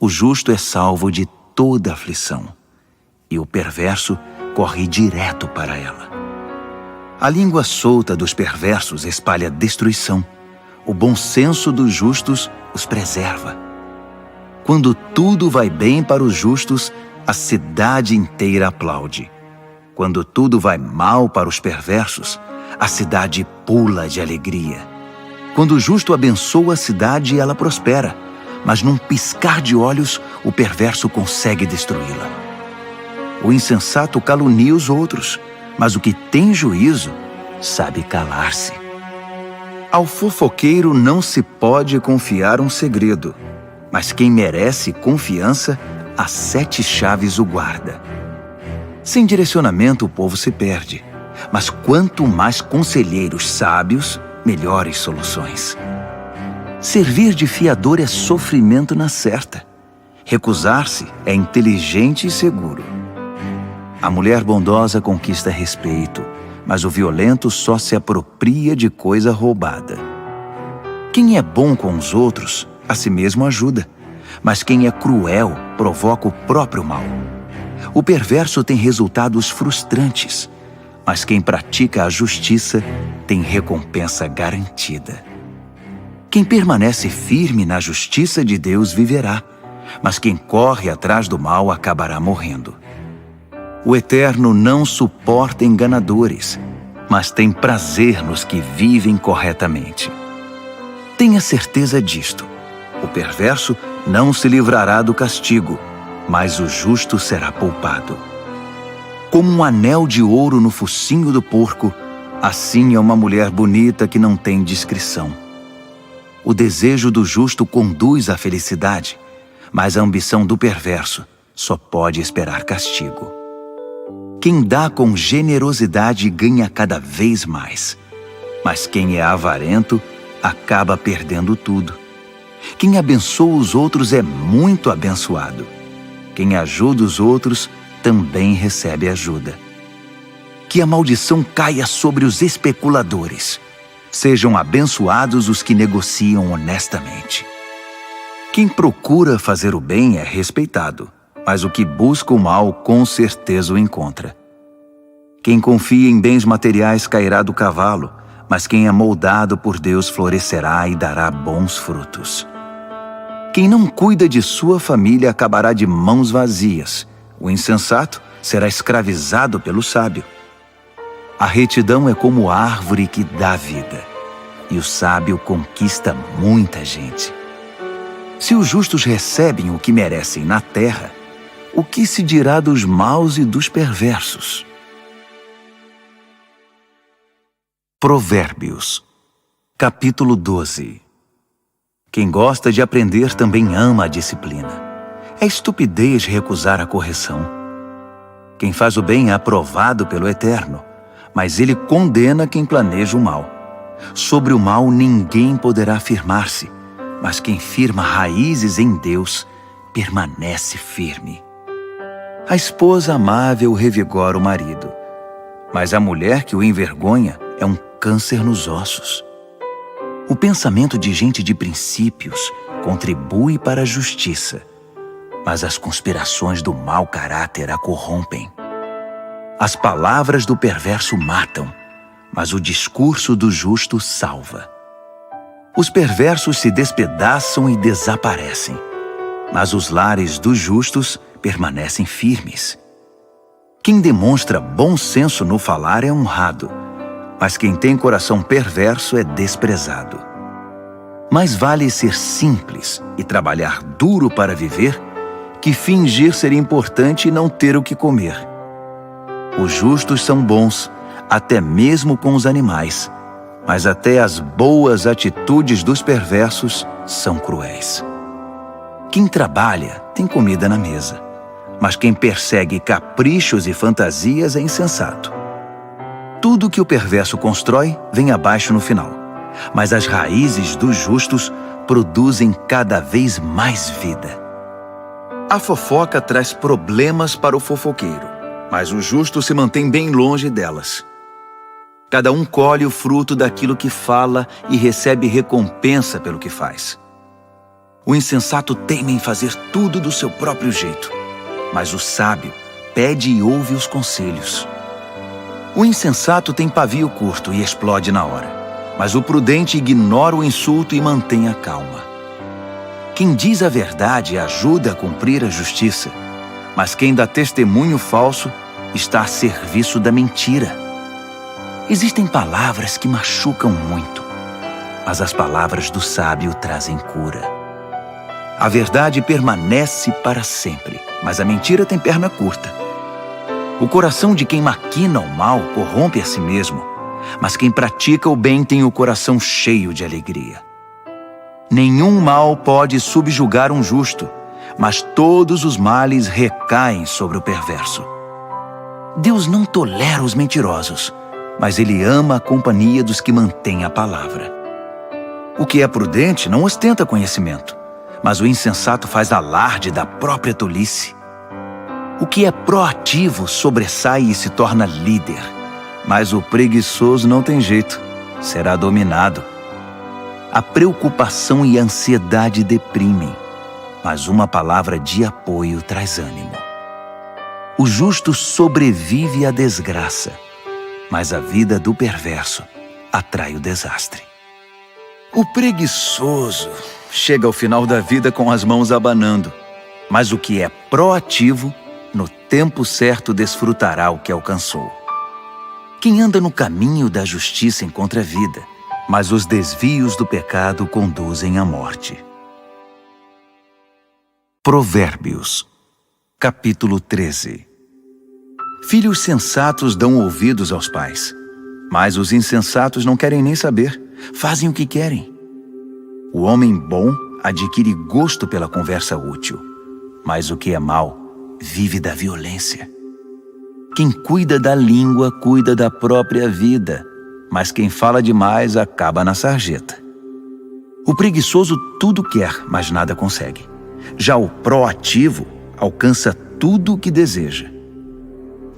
O justo é salvo de toda aflição, e o perverso corre direto para ela. A língua solta dos perversos espalha destruição. O bom senso dos justos os preserva. Quando tudo vai bem para os justos, a cidade inteira aplaude. Quando tudo vai mal para os perversos, a cidade pula de alegria. Quando o justo abençoa a cidade, ela prospera, mas num piscar de olhos, o perverso consegue destruí-la. O insensato calunia os outros, mas o que tem juízo sabe calar-se. Ao fofoqueiro não se pode confiar um segredo, mas quem merece confiança, a 7 chaves o guarda. Sem direcionamento o povo se perde, mas quanto mais conselheiros sábios, melhores soluções. Servir de fiador é sofrimento na certa. Recusar-se é inteligente e seguro. A mulher bondosa conquista respeito, mas o violento só se apropria de coisa roubada. Quem é bom com os outros, a si mesmo ajuda, mas quem é cruel provoca o próprio mal. O perverso tem resultados frustrantes, mas quem pratica a justiça tem recompensa garantida. Quem permanece firme na justiça de Deus viverá, mas quem corre atrás do mal acabará morrendo. O Eterno não suporta enganadores, mas tem prazer nos que vivem corretamente. Tenha certeza disto: o perverso não se livrará do castigo, mas o justo será poupado. Como um anel de ouro no focinho do porco, assim é uma mulher bonita que não tem discrição. O desejo do justo conduz à felicidade, mas a ambição do perverso só pode esperar castigo. Quem dá com generosidade ganha cada vez mais, mas quem é avarento acaba perdendo tudo. Quem abençoa os outros é muito abençoado. Quem ajuda os outros também recebe ajuda. Que a maldição caia sobre os especuladores, Sejam abençoados os que negociam honestamente. Quem procura fazer o bem é respeitado, mas o que busca o mal com certeza o encontra. Quem confia em bens materiais cairá do cavalo, mas quem é moldado por Deus florescerá e dará bons frutos. Quem não cuida de sua família acabará de mãos vazias. O insensato será escravizado pelo sábio. A retidão é como árvore que dá vida, e o sábio conquista muita gente. Se os justos recebem o que merecem na terra, o que se dirá dos maus e dos perversos? Provérbios, capítulo 12. Quem gosta de aprender também ama a disciplina. É estupidez recusar a correção. Quem faz o bem é aprovado pelo Eterno, mas ele condena quem planeja o mal. Sobre o mal ninguém poderá firmar-se, mas quem firma raízes em Deus permanece firme. A esposa amável revigora o marido, mas a mulher que o envergonha é um câncer nos ossos. O pensamento de gente de princípios contribui para a justiça, mas as conspirações do mau caráter a corrompem. As palavras do perverso matam, mas o discurso do justo salva. Os perversos se despedaçam e desaparecem, mas os lares dos justos permanecem firmes. Quem demonstra bom senso no falar é honrado, mas quem tem coração perverso é desprezado. Mais vale ser simples e trabalhar duro para viver que fingir ser importante e não ter o que comer. Os justos são bons, até mesmo com os animais, mas até as boas atitudes dos perversos são cruéis. Quem trabalha tem comida na mesa, mas quem persegue caprichos e fantasias é insensato. Tudo que o perverso constrói vem abaixo no final, mas as raízes dos justos produzem cada vez mais vida. A fofoca traz problemas para o fofoqueiro, mas o justo se mantém bem longe delas. Cada um colhe o fruto daquilo que fala e recebe recompensa pelo que faz. O insensato teima em fazer tudo do seu próprio jeito, mas o sábio pede e ouve os conselhos. O insensato tem pavio curto e explode na hora, mas o prudente ignora o insulto e mantém a calma. Quem diz a verdade ajuda a cumprir a justiça, mas quem dá testemunho falso está a serviço da mentira. Existem palavras que machucam muito, mas as palavras do sábio trazem cura. A verdade permanece para sempre, mas a mentira tem perna curta. O coração de quem maquina o mal corrompe a si mesmo, mas quem pratica o bem tem o coração cheio de alegria. Nenhum mal pode subjugar um justo, mas todos os males recaem sobre o perverso. Deus não tolera os mentirosos, mas Ele ama a companhia dos que mantêm a palavra. O que é prudente não ostenta conhecimento, mas o insensato faz alarde da própria tolice. O que é proativo sobressai e se torna líder, mas o preguiçoso não tem jeito, será dominado. A preocupação e a ansiedade deprimem, mas uma palavra de apoio traz ânimo. O justo sobrevive à desgraça, mas a vida do perverso atrai o desastre. O preguiçoso chega ao final da vida com as mãos abanando, mas o que é proativo, no tempo certo desfrutará o que alcançou. Quem anda no caminho da justiça encontra vida, mas os desvios do pecado conduzem à morte. Provérbios, capítulo 13. Filhos sensatos dão ouvidos aos pais, mas os insensatos não querem nem saber, fazem o que querem. O homem bom adquire gosto pela conversa útil, mas o que é mau vive da violência. Quem cuida da língua cuida da própria vida, mas quem fala demais acaba na sarjeta. O preguiçoso tudo quer, mas nada consegue. Já o proativo alcança tudo o que deseja.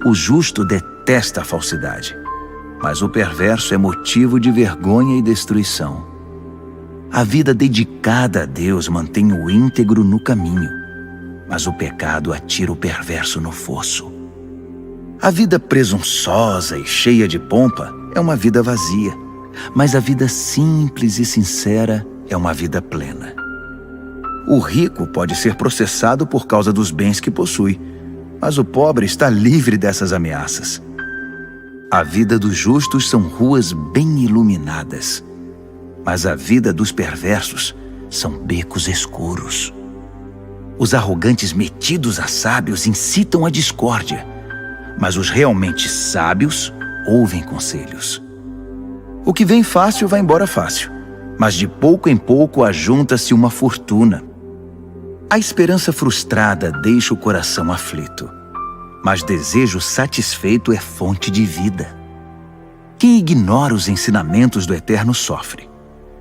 O justo detesta a falsidade, mas o perverso é motivo de vergonha e destruição. A vida dedicada a Deus mantém o íntegro no caminho, mas o pecado atira o perverso no fosso. A vida presunçosa e cheia de pompa é uma vida vazia, mas a vida simples e sincera é uma vida plena. O rico pode ser processado por causa dos bens que possui, mas o pobre está livre dessas ameaças. A vida dos justos são ruas bem iluminadas, mas a vida dos perversos são becos escuros. Os arrogantes metidos a sábios incitam a discórdia, mas os realmente sábios ouvem conselhos. O que vem fácil vai embora fácil, mas de pouco em pouco ajunta-se uma fortuna. A esperança frustrada deixa o coração aflito, mas desejo satisfeito é fonte de vida. Quem ignora os ensinamentos do Eterno sofre,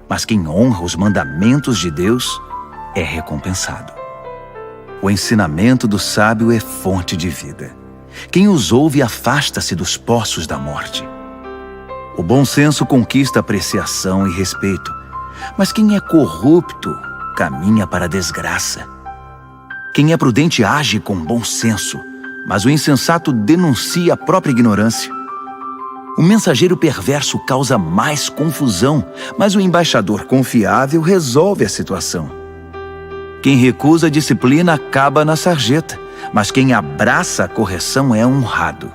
mas quem honra os mandamentos de Deus é recompensado. O ensinamento do sábio é fonte de vida. Quem os ouve afasta-se dos poços da morte. O bom senso conquista apreciação e respeito, mas quem é corrupto caminha para a desgraça. Quem é prudente age com bom senso, mas o insensato denuncia a própria ignorância. O mensageiro perverso causa mais confusão, mas o embaixador confiável resolve a situação. Quem recusa a disciplina acaba na sarjeta, mas quem abraça a correção é honrado.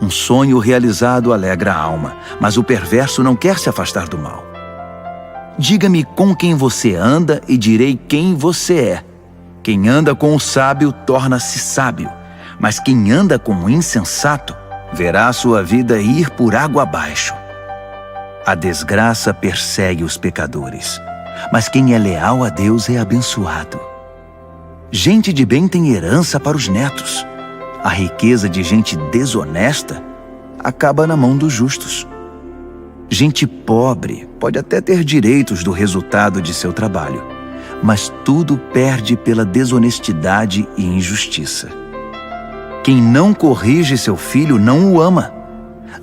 Um sonho realizado alegra a alma, mas o perverso não quer se afastar do mal. Diga-me com quem você anda e direi quem você é. Quem anda com o sábio torna-se sábio, mas quem anda com o insensato verá sua vida ir por água abaixo. A desgraça persegue os pecadores, mas quem é leal a Deus é abençoado. Gente de bem tem herança para os netos. A riqueza de gente desonesta acaba na mão dos justos. Gente pobre pode até ter direitos do resultado de seu trabalho, mas tudo perde pela desonestidade e injustiça. Quem não corrige seu filho não o ama.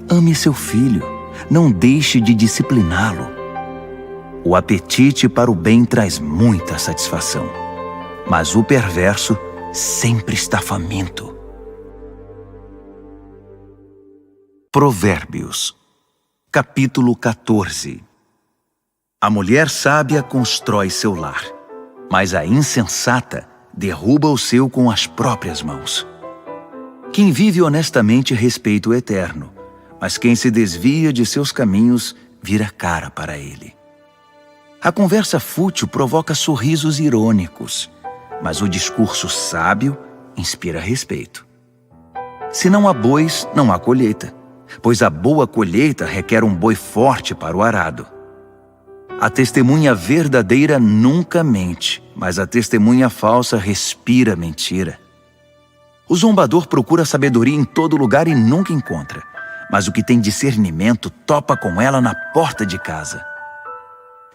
Ame seu filho, não deixe de discipliná-lo. O apetite para o bem traz muita satisfação, mas o perverso sempre está faminto. Provérbios, capítulo 14. A mulher sábia constrói seu lar, mas a insensata derruba o seu com as próprias mãos. Quem vive honestamente respeita o Eterno, mas quem se desvia de seus caminhos vira cara para ele. A conversa fútil provoca sorrisos irônicos, mas o discurso sábio inspira respeito. Se não há bois, não há colheita, pois a boa colheita requer um boi forte para o arado. A testemunha verdadeira nunca mente, mas a testemunha falsa respira mentira. O zombador procura sabedoria em todo lugar e nunca encontra, mas o que tem discernimento topa com ela na porta de casa.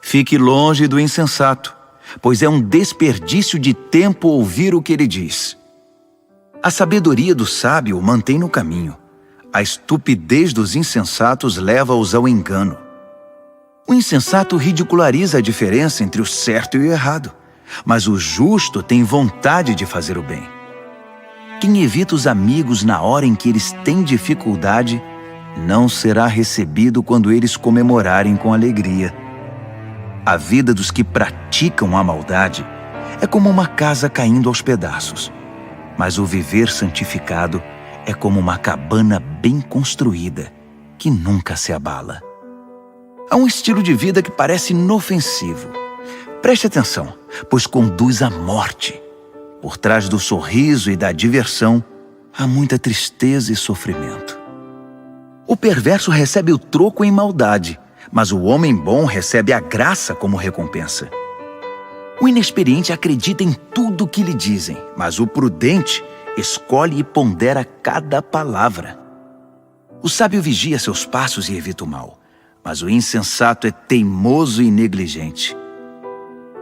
Fique longe do insensato, pois é um desperdício de tempo ouvir o que ele diz. A sabedoria do sábio o mantém no caminho. A estupidez dos insensatos leva-os ao engano. O insensato ridiculariza a diferença entre o certo e o errado, mas o justo tem vontade de fazer o bem. Quem evita os amigos na hora em que eles têm dificuldade, não será recebido quando eles comemorarem com alegria. A vida dos que praticam a maldade é como uma casa caindo aos pedaços, mas o viver santificado é como uma cabana bem construída, que nunca se abala. Há um estilo de vida que parece inofensivo. Preste atenção, pois conduz à morte. Por trás do sorriso e da diversão, há muita tristeza e sofrimento. O perverso recebe o troco em maldade, mas o homem bom recebe a graça como recompensa. O inexperiente acredita em tudo o que lhe dizem, mas o prudente escolhe e pondera cada palavra. O sábio vigia seus passos e evita o mal, mas o insensato é teimoso e negligente.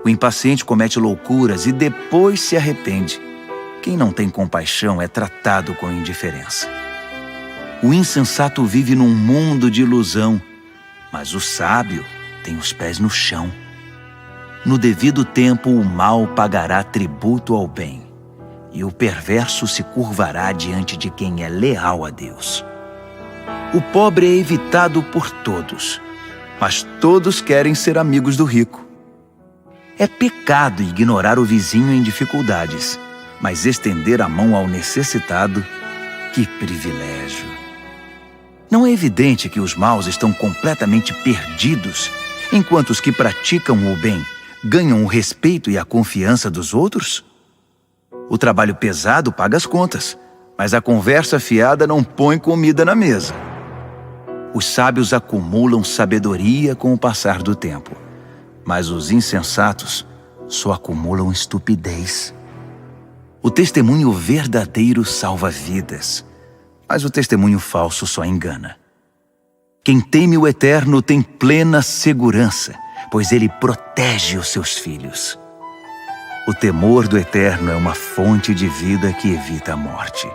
O impaciente comete loucuras e depois se arrepende. Quem não tem compaixão é tratado com indiferença. O insensato vive num mundo de ilusão, mas o sábio tem os pés no chão. No devido tempo, o mal pagará tributo ao bem, e o perverso se curvará diante de quem é leal a Deus. O pobre é evitado por todos, mas todos querem ser amigos do rico. É pecado ignorar o vizinho em dificuldades, mas estender a mão ao necessitado, que privilégio! Não é evidente que os maus estão completamente perdidos, enquanto os que praticam o bem ganham o respeito e a confiança dos outros? O trabalho pesado paga as contas, mas a conversa fiada não põe comida na mesa. Os sábios acumulam sabedoria com o passar do tempo, mas os insensatos só acumulam estupidez. O testemunho verdadeiro salva vidas, mas o testemunho falso só engana. Quem teme o Eterno tem plena segurança, pois ele protege os seus filhos. O temor do Eterno é uma fonte de vida que evita a morte,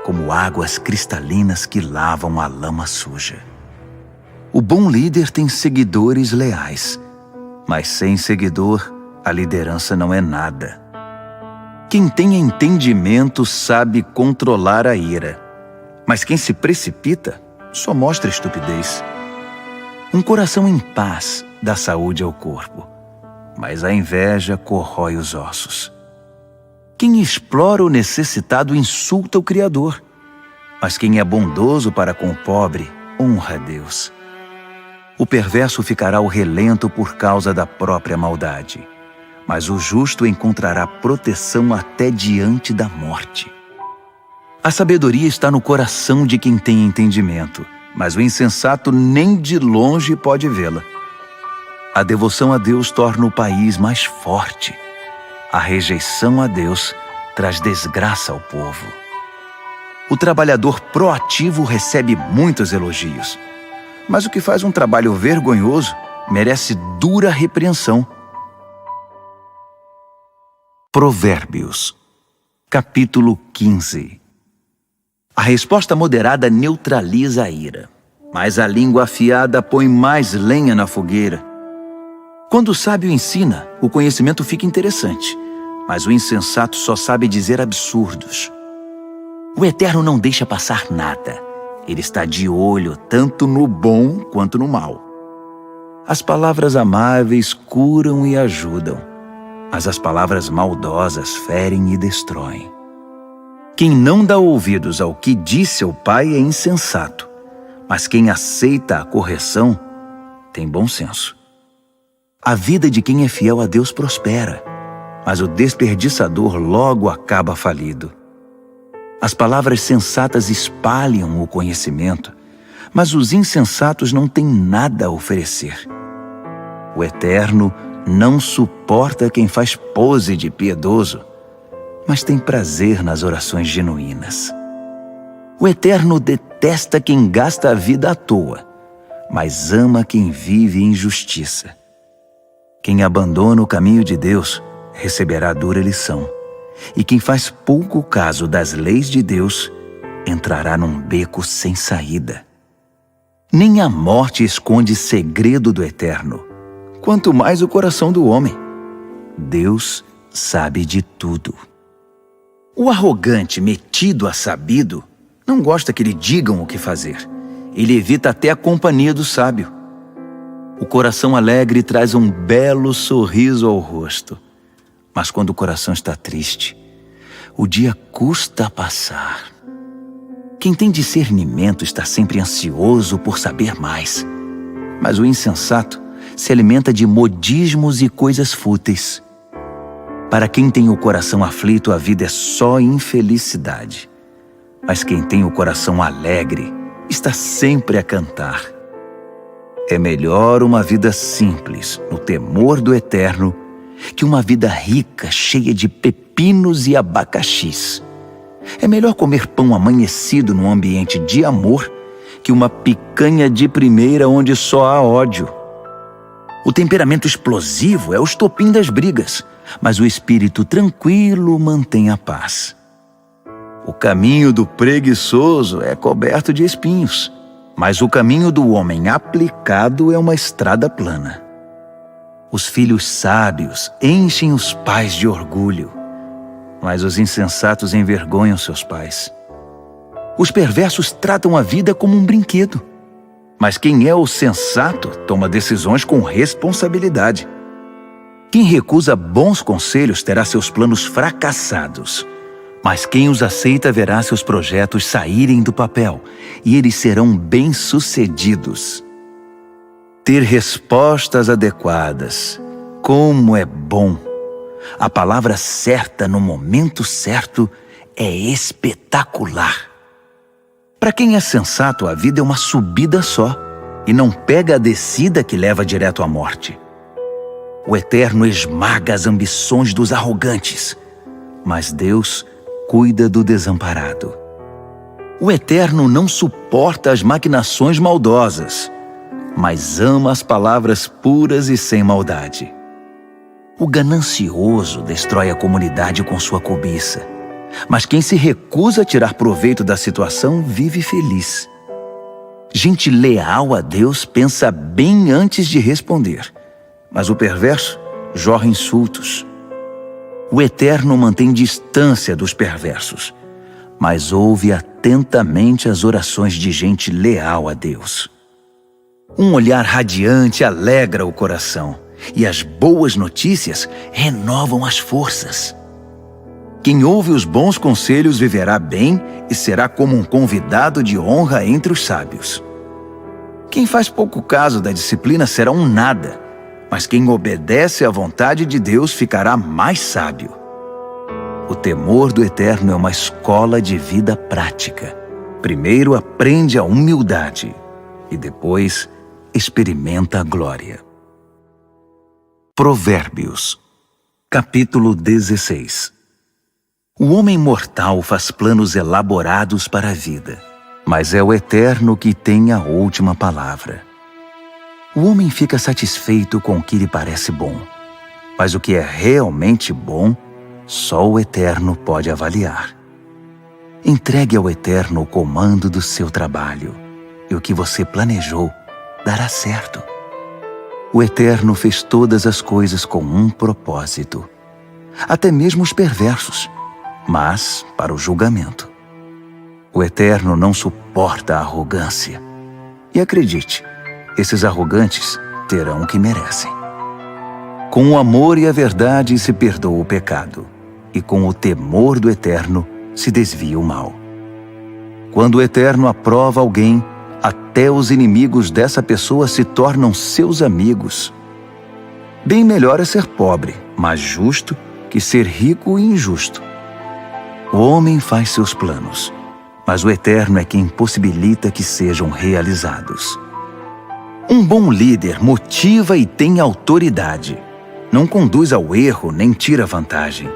como águas cristalinas que lavam a lama suja. O bom líder tem seguidores leais, mas sem seguidor, a liderança não é nada. Quem tem entendimento sabe controlar a ira, mas quem se precipita só mostra estupidez. Um coração em paz dá saúde ao corpo, mas a inveja corrói os ossos. Quem explora o necessitado insulta o Criador, mas quem é bondoso para com o pobre honra a Deus. O perverso ficará ao relento por causa da própria maldade, mas o justo encontrará proteção até diante da morte. A sabedoria está no coração de quem tem entendimento, mas o insensato nem de longe pode vê-la. A devoção a Deus torna o país mais forte. A rejeição a Deus traz desgraça ao povo. O trabalhador proativo recebe muitos elogios, mas o que faz um trabalho vergonhoso merece dura repreensão. Provérbios, capítulo 15. A resposta moderada neutraliza a ira, mas a língua afiada põe mais lenha na fogueira. Quando o sábio ensina, o conhecimento fica interessante, mas o insensato só sabe dizer absurdos. O Eterno não deixa passar nada. Ele está de olho tanto no bom quanto no mal. As palavras amáveis curam e ajudam, mas as palavras maldosas ferem e destroem. Quem não dá ouvidos ao que diz seu pai é insensato, mas quem aceita a correção tem bom senso. A vida de quem é fiel a Deus prospera, mas o desperdiçador logo acaba falido. As palavras sensatas espalham o conhecimento, mas os insensatos não têm nada a oferecer. O Eterno não suporta quem faz pose de piedoso, mas tem prazer nas orações genuínas. O Eterno detesta quem gasta a vida à toa, mas ama quem vive em justiça. Quem abandona o caminho de Deus receberá dura lição, e quem faz pouco caso das leis de Deus entrará num beco sem saída. Nem a morte esconde segredo do Eterno, quanto mais o coração do homem. Deus sabe de tudo. O arrogante, metido a sabido, não gosta que lhe digam o que fazer. Ele evita até a companhia do sábio. O coração alegre traz um belo sorriso ao rosto, mas quando o coração está triste, o dia custa a passar. Quem tem discernimento está sempre ansioso por saber mais, mas o insensato se alimenta de modismos e coisas fúteis. Para quem tem o coração aflito, a vida é só infelicidade, mas quem tem o coração alegre está sempre a cantar. É melhor uma vida simples, no temor do Eterno, que uma vida rica, cheia de pepinos e abacaxis. É melhor comer pão amanhecido num ambiente de amor que uma picanha de primeira onde só há ódio. O temperamento explosivo é o estopim das brigas, mas o espírito tranquilo mantém a paz. O caminho do preguiçoso é coberto de espinhos, mas o caminho do homem aplicado é uma estrada plana. Os filhos sábios enchem os pais de orgulho, mas os insensatos envergonham seus pais. Os perversos tratam a vida como um brinquedo, mas quem é o sensato toma decisões com responsabilidade. Quem recusa bons conselhos terá seus planos fracassados, mas quem os aceita verá seus projetos saírem do papel e eles serão bem-sucedidos. Ter respostas adequadas, como é bom! A palavra certa no momento certo é espetacular. Para quem é sensato, a vida é uma subida só e não pega a descida que leva direto à morte. O Eterno esmaga as ambições dos arrogantes, mas Deus cuida do desamparado. O Eterno não suporta as maquinações maldosas, mas ama as palavras puras e sem maldade. O ganancioso destrói a comunidade com sua cobiça, mas quem se recusa a tirar proveito da situação vive feliz. Gente leal a Deus pensa bem antes de responder, mas o perverso jorra insultos. O Eterno mantém distância dos perversos, mas ouve atentamente as orações de gente leal a Deus. Um olhar radiante alegra o coração, e as boas notícias renovam as forças. Quem ouve os bons conselhos viverá bem e será como um convidado de honra entre os sábios. Quem faz pouco caso da disciplina será um nada, mas quem obedece à vontade de Deus ficará mais sábio. O temor do Eterno é uma escola de vida prática. Primeiro aprende a humildade e depois experimenta a glória. Provérbios, capítulo 16. O homem mortal faz planos elaborados para a vida, mas é o Eterno que tem a última palavra. O homem fica satisfeito com o que lhe parece bom, mas o que é realmente bom, só o Eterno pode avaliar. Entregue ao Eterno o comando do seu trabalho, e o que você planejou dará certo. O Eterno fez todas as coisas com um propósito, até mesmo os perversos, mas para o julgamento. O Eterno não suporta a arrogância. E acredite, esses arrogantes terão o que merecem. Com o amor e a verdade se perdoa o pecado, e com o temor do Eterno se desvia o mal. Quando o Eterno aprova alguém, até os inimigos dessa pessoa se tornam seus amigos. Bem melhor é ser pobre, mas justo, que ser rico e injusto. O homem faz seus planos, mas o Eterno é quem possibilita que sejam realizados. Um bom líder motiva e tem autoridade. Não conduz ao erro nem tira vantagem.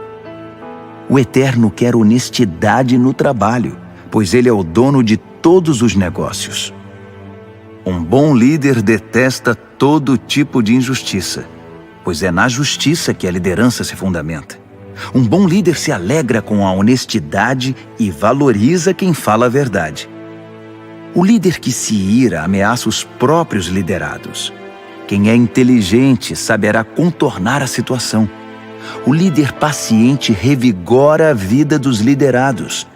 O Eterno quer honestidade no trabalho, pois Ele é o dono de todos os negócios. Um bom líder detesta todo tipo de injustiça, pois é na justiça que a liderança se fundamenta. Um bom líder se alegra com a honestidade e valoriza quem fala a verdade. O líder que se ira ameaça os próprios liderados. Quem é inteligente saberá contornar a situação. O líder paciente revigora a vida dos liderados.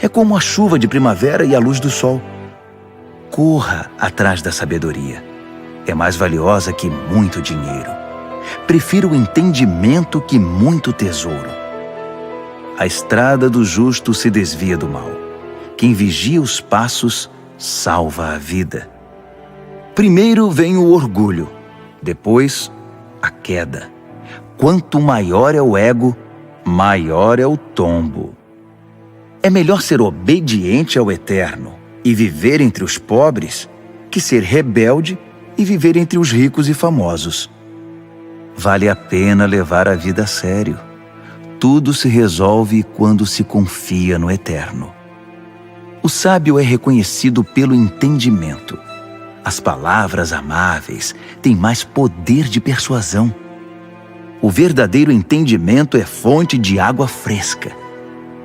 É como a chuva de primavera e a luz do sol. Corra atrás da sabedoria. É mais valiosa que muito dinheiro. Prefiro o entendimento que muito tesouro. A estrada do justo se desvia do mal. Quem vigia os passos salva a vida. Primeiro vem o orgulho, depois a queda. Quanto maior é o ego, maior é o tombo. É melhor ser obediente ao Eterno e viver entre os pobres que ser rebelde e viver entre os ricos e famosos. Vale a pena levar a vida a sério. Tudo se resolve quando se confia no Eterno. O sábio é reconhecido pelo entendimento. As palavras amáveis têm mais poder de persuasão. O verdadeiro entendimento é fonte de água fresca.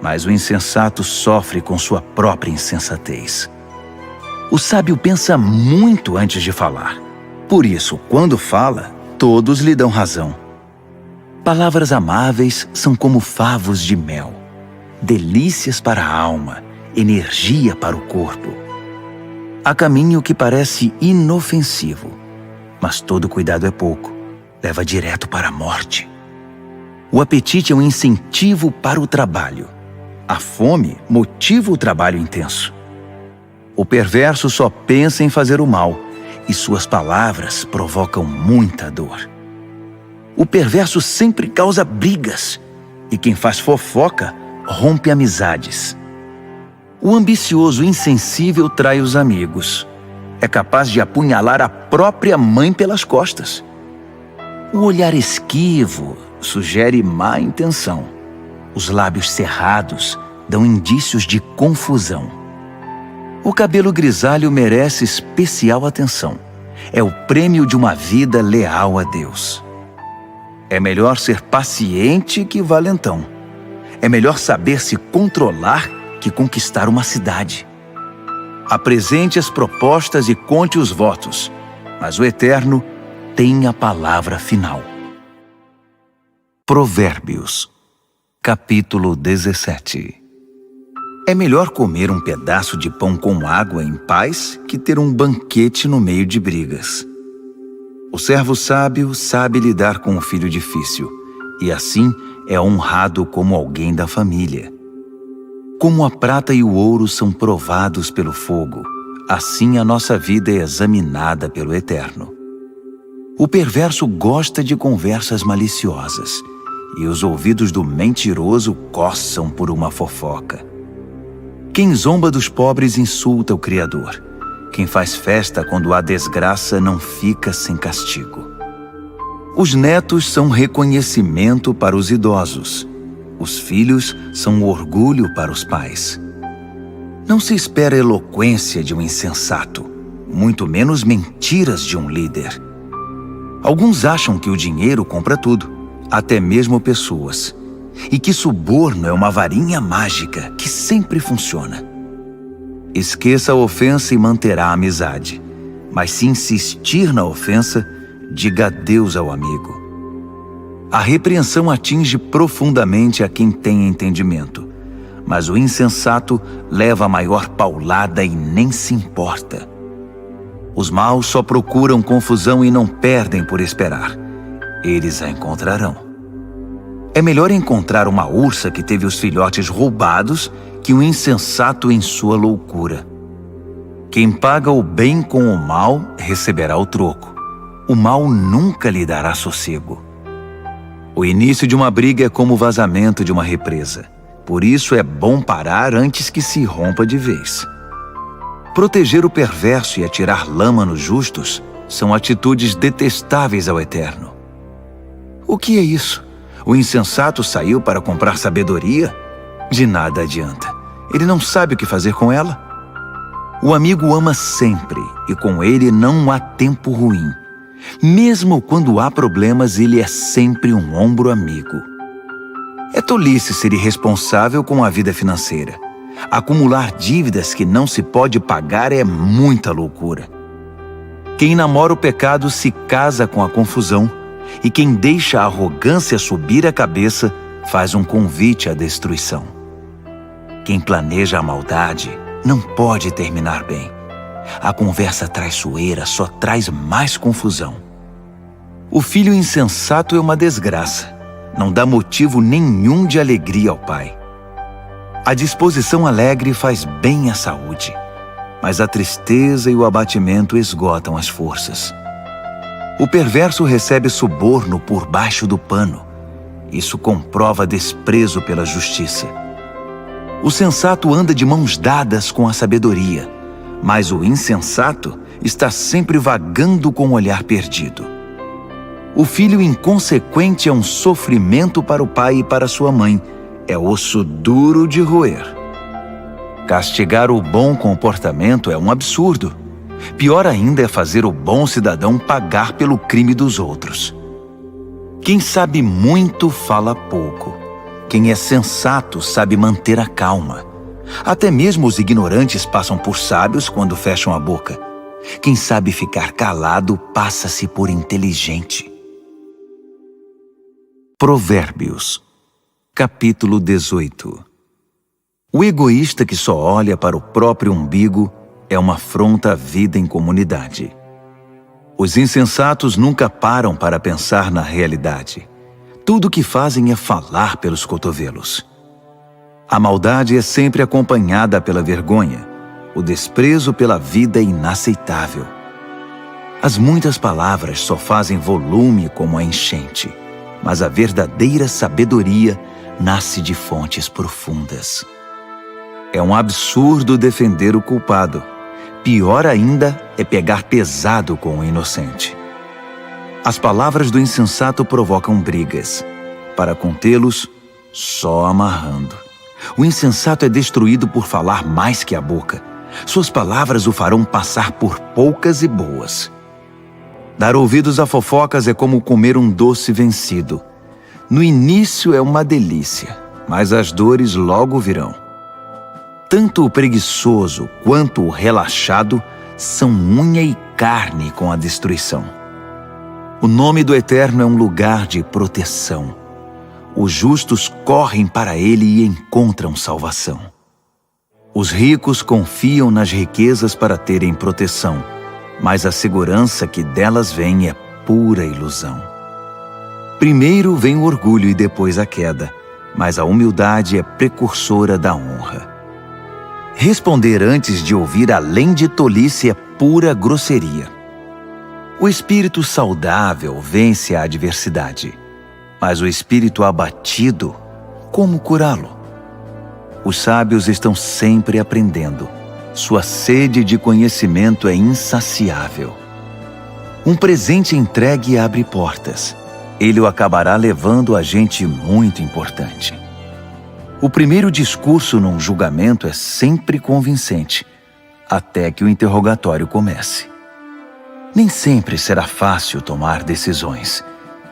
mas o insensato sofre com sua própria insensatez. O sábio pensa muito antes de falar. Por isso, quando fala, todos lhe dão razão. Palavras amáveis são como favos de mel, delícias para a alma, energia para o corpo. Há caminho que parece inofensivo, mas todo cuidado é pouco, leva direto para a morte. O apetite é um incentivo para o trabalho. A fome motiva o trabalho intenso. O perverso só pensa em fazer o mal, e suas palavras provocam muita dor. O perverso sempre causa brigas, e quem faz fofoca rompe amizades. O ambicioso insensível trai os amigos. É capaz de apunhalar a própria mãe pelas costas. O olhar esquivo sugere má intenção. Os lábios cerrados dão indícios de confusão. O cabelo grisalho merece especial atenção. É o prêmio de uma vida leal a Deus. É melhor ser paciente que valentão. É melhor saber se controlar que conquistar uma cidade. Apresente as propostas e conte os votos, mas o Eterno tem a palavra final. Provérbios, capítulo 17. É melhor comer um pedaço de pão com água em paz que ter um banquete no meio de brigas. O servo sábio sabe lidar com o filho difícil, e assim é honrado como alguém da família. Como a prata e o ouro são provados pelo fogo, assim a nossa vida é examinada pelo Eterno. O perverso gosta de conversas maliciosas, e os ouvidos do mentiroso coçam por uma fofoca. Quem zomba dos pobres insulta o Criador. Quem faz festa quando há desgraça não fica sem castigo. Os netos são reconhecimento para os idosos. Os filhos são orgulho para os pais. Não se espera eloquência de um insensato, muito menos mentiras de um líder. Alguns acham que o dinheiro compra tudo, até mesmo pessoas, e que suborno é uma varinha mágica que sempre funciona. Esqueça a ofensa e manterá a amizade, mas se insistir na ofensa, diga adeus ao amigo. A repreensão atinge profundamente a quem tem entendimento, mas o insensato leva a maior paulada e nem se importa. Os maus só procuram confusão e não perdem por esperar. Eles a encontrarão. É melhor encontrar uma ursa que teve os filhotes roubados que um insensato em sua loucura. Quem paga o bem com o mal receberá o troco. O mal nunca lhe dará sossego. O início de uma briga é como o vazamento de uma represa. Por isso é bom parar antes que se rompa de vez. Proteger o perverso e atirar lama nos justos são atitudes detestáveis ao Eterno. O que é isso? O insensato saiu para comprar sabedoria? De nada adianta. Ele não sabe o que fazer com ela. O amigo ama sempre, e com ele não há tempo ruim. Mesmo quando há problemas, ele é sempre um ombro amigo. É tolice ser irresponsável com a vida financeira. Acumular dívidas que não se pode pagar é muita loucura. Quem namora o pecado se casa com a confusão, e quem deixa a arrogância subir a cabeça faz um convite à destruição. Quem planeja a maldade não pode terminar bem. A conversa traiçoeira só traz mais confusão. O filho insensato é uma desgraça. Não dá motivo nenhum de alegria ao pai. A disposição alegre faz bem à saúde, mas a tristeza e o abatimento esgotam as forças. O perverso recebe suborno por baixo do pano. Isso comprova desprezo pela justiça. O sensato anda de mãos dadas com a sabedoria, mas o insensato está sempre vagando com o olhar perdido. O filho inconsequente é um sofrimento para o pai e para sua mãe. É osso duro de roer. Castigar o bom comportamento é um absurdo. Pior ainda é fazer o bom cidadão pagar pelo crime dos outros. Quem sabe muito fala pouco. Quem é sensato sabe manter a calma. Até mesmo os ignorantes passam por sábios quando fecham a boca. Quem sabe ficar calado passa-se por inteligente. Provérbios, capítulo 18. O egoísta que só olha para o próprio umbigo é uma afronta à vida em comunidade. Os insensatos nunca param para pensar na realidade. Tudo o que fazem é falar pelos cotovelos. A maldade é sempre acompanhada pela vergonha. O desprezo pela vida é inaceitável. As muitas palavras só fazem volume como a enchente, mas a verdadeira sabedoria nasce de fontes profundas. É um absurdo defender o culpado. Pior ainda é pegar pesado com o inocente. As palavras do insensato provocam brigas. Para contê-los, só amarrando. O insensato é destruído por falar mais que a boca. Suas palavras o farão passar por poucas e boas. Dar ouvidos a fofocas é como comer um doce vencido. No início é uma delícia, mas as dores logo virão. Tanto o preguiçoso quanto o relaxado são unha e carne com a destruição. O nome do Eterno é um lugar de proteção. Os justos correm para ele e encontram salvação. Os ricos confiam nas riquezas para terem proteção, mas a segurança que delas vem é pura ilusão. Primeiro vem o orgulho e depois a queda, mas a humildade é precursora da honra. Responder antes de ouvir além de tolice é pura grosseria. O espírito saudável vence a adversidade, mas o espírito abatido, como curá-lo? Os sábios estão sempre aprendendo. Sua sede de conhecimento é insaciável. Um presente entregue abre portas. Ele o acabará levando a gente muito importante. O primeiro discurso num julgamento é sempre convincente, até que o interrogatório comece. Nem sempre será fácil tomar decisões.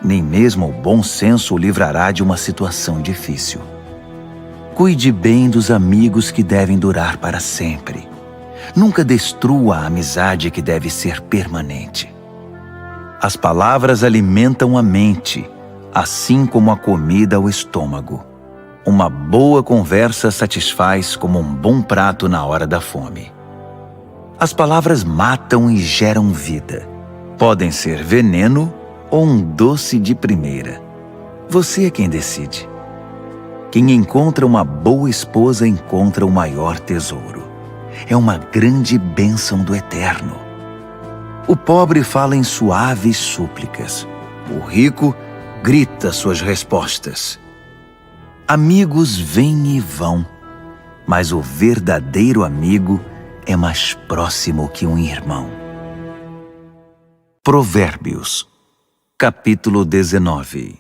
Nem mesmo o bom senso o livrará de uma situação difícil. Cuide bem dos amigos que devem durar para sempre. Nunca destrua a amizade que deve ser permanente. As palavras alimentam a mente, assim como a comida o estômago. Uma boa conversa satisfaz como um bom prato na hora da fome. As palavras matam e geram vida. Podem ser veneno ou um doce de primeira. Você é quem decide. Quem encontra uma boa esposa encontra o maior tesouro. É uma grande bênção do Eterno. O pobre fala em suaves súplicas. O rico grita suas respostas. Amigos vêm e vão, mas o verdadeiro amigo é mais próximo que um irmão. Provérbios, capítulo 19.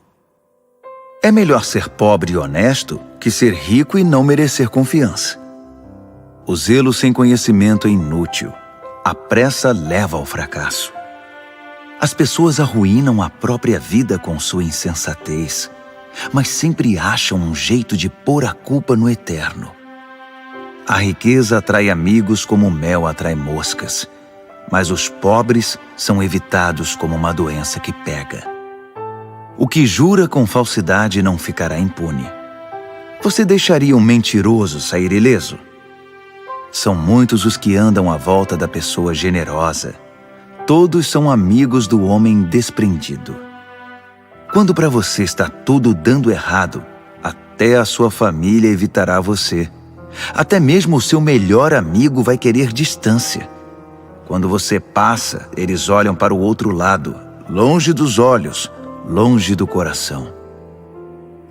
É melhor ser pobre e honesto que ser rico e não merecer confiança. O zelo sem conhecimento é inútil. A pressa leva ao fracasso. As pessoas arruinam a própria vida com sua insensatez, mas sempre acham um jeito de pôr a culpa no Eterno. A riqueza atrai amigos como o mel atrai moscas, mas os pobres são evitados como uma doença que pega. O que jura com falsidade não ficará impune. Você deixaria um mentiroso sair ileso? São muitos os que andam à volta da pessoa generosa. Todos são amigos do homem desprendido. Quando para você está tudo dando errado, até a sua família evitará você. Até mesmo o seu melhor amigo vai querer distância. Quando você passa, eles olham para o outro lado, longe dos olhos, longe do coração.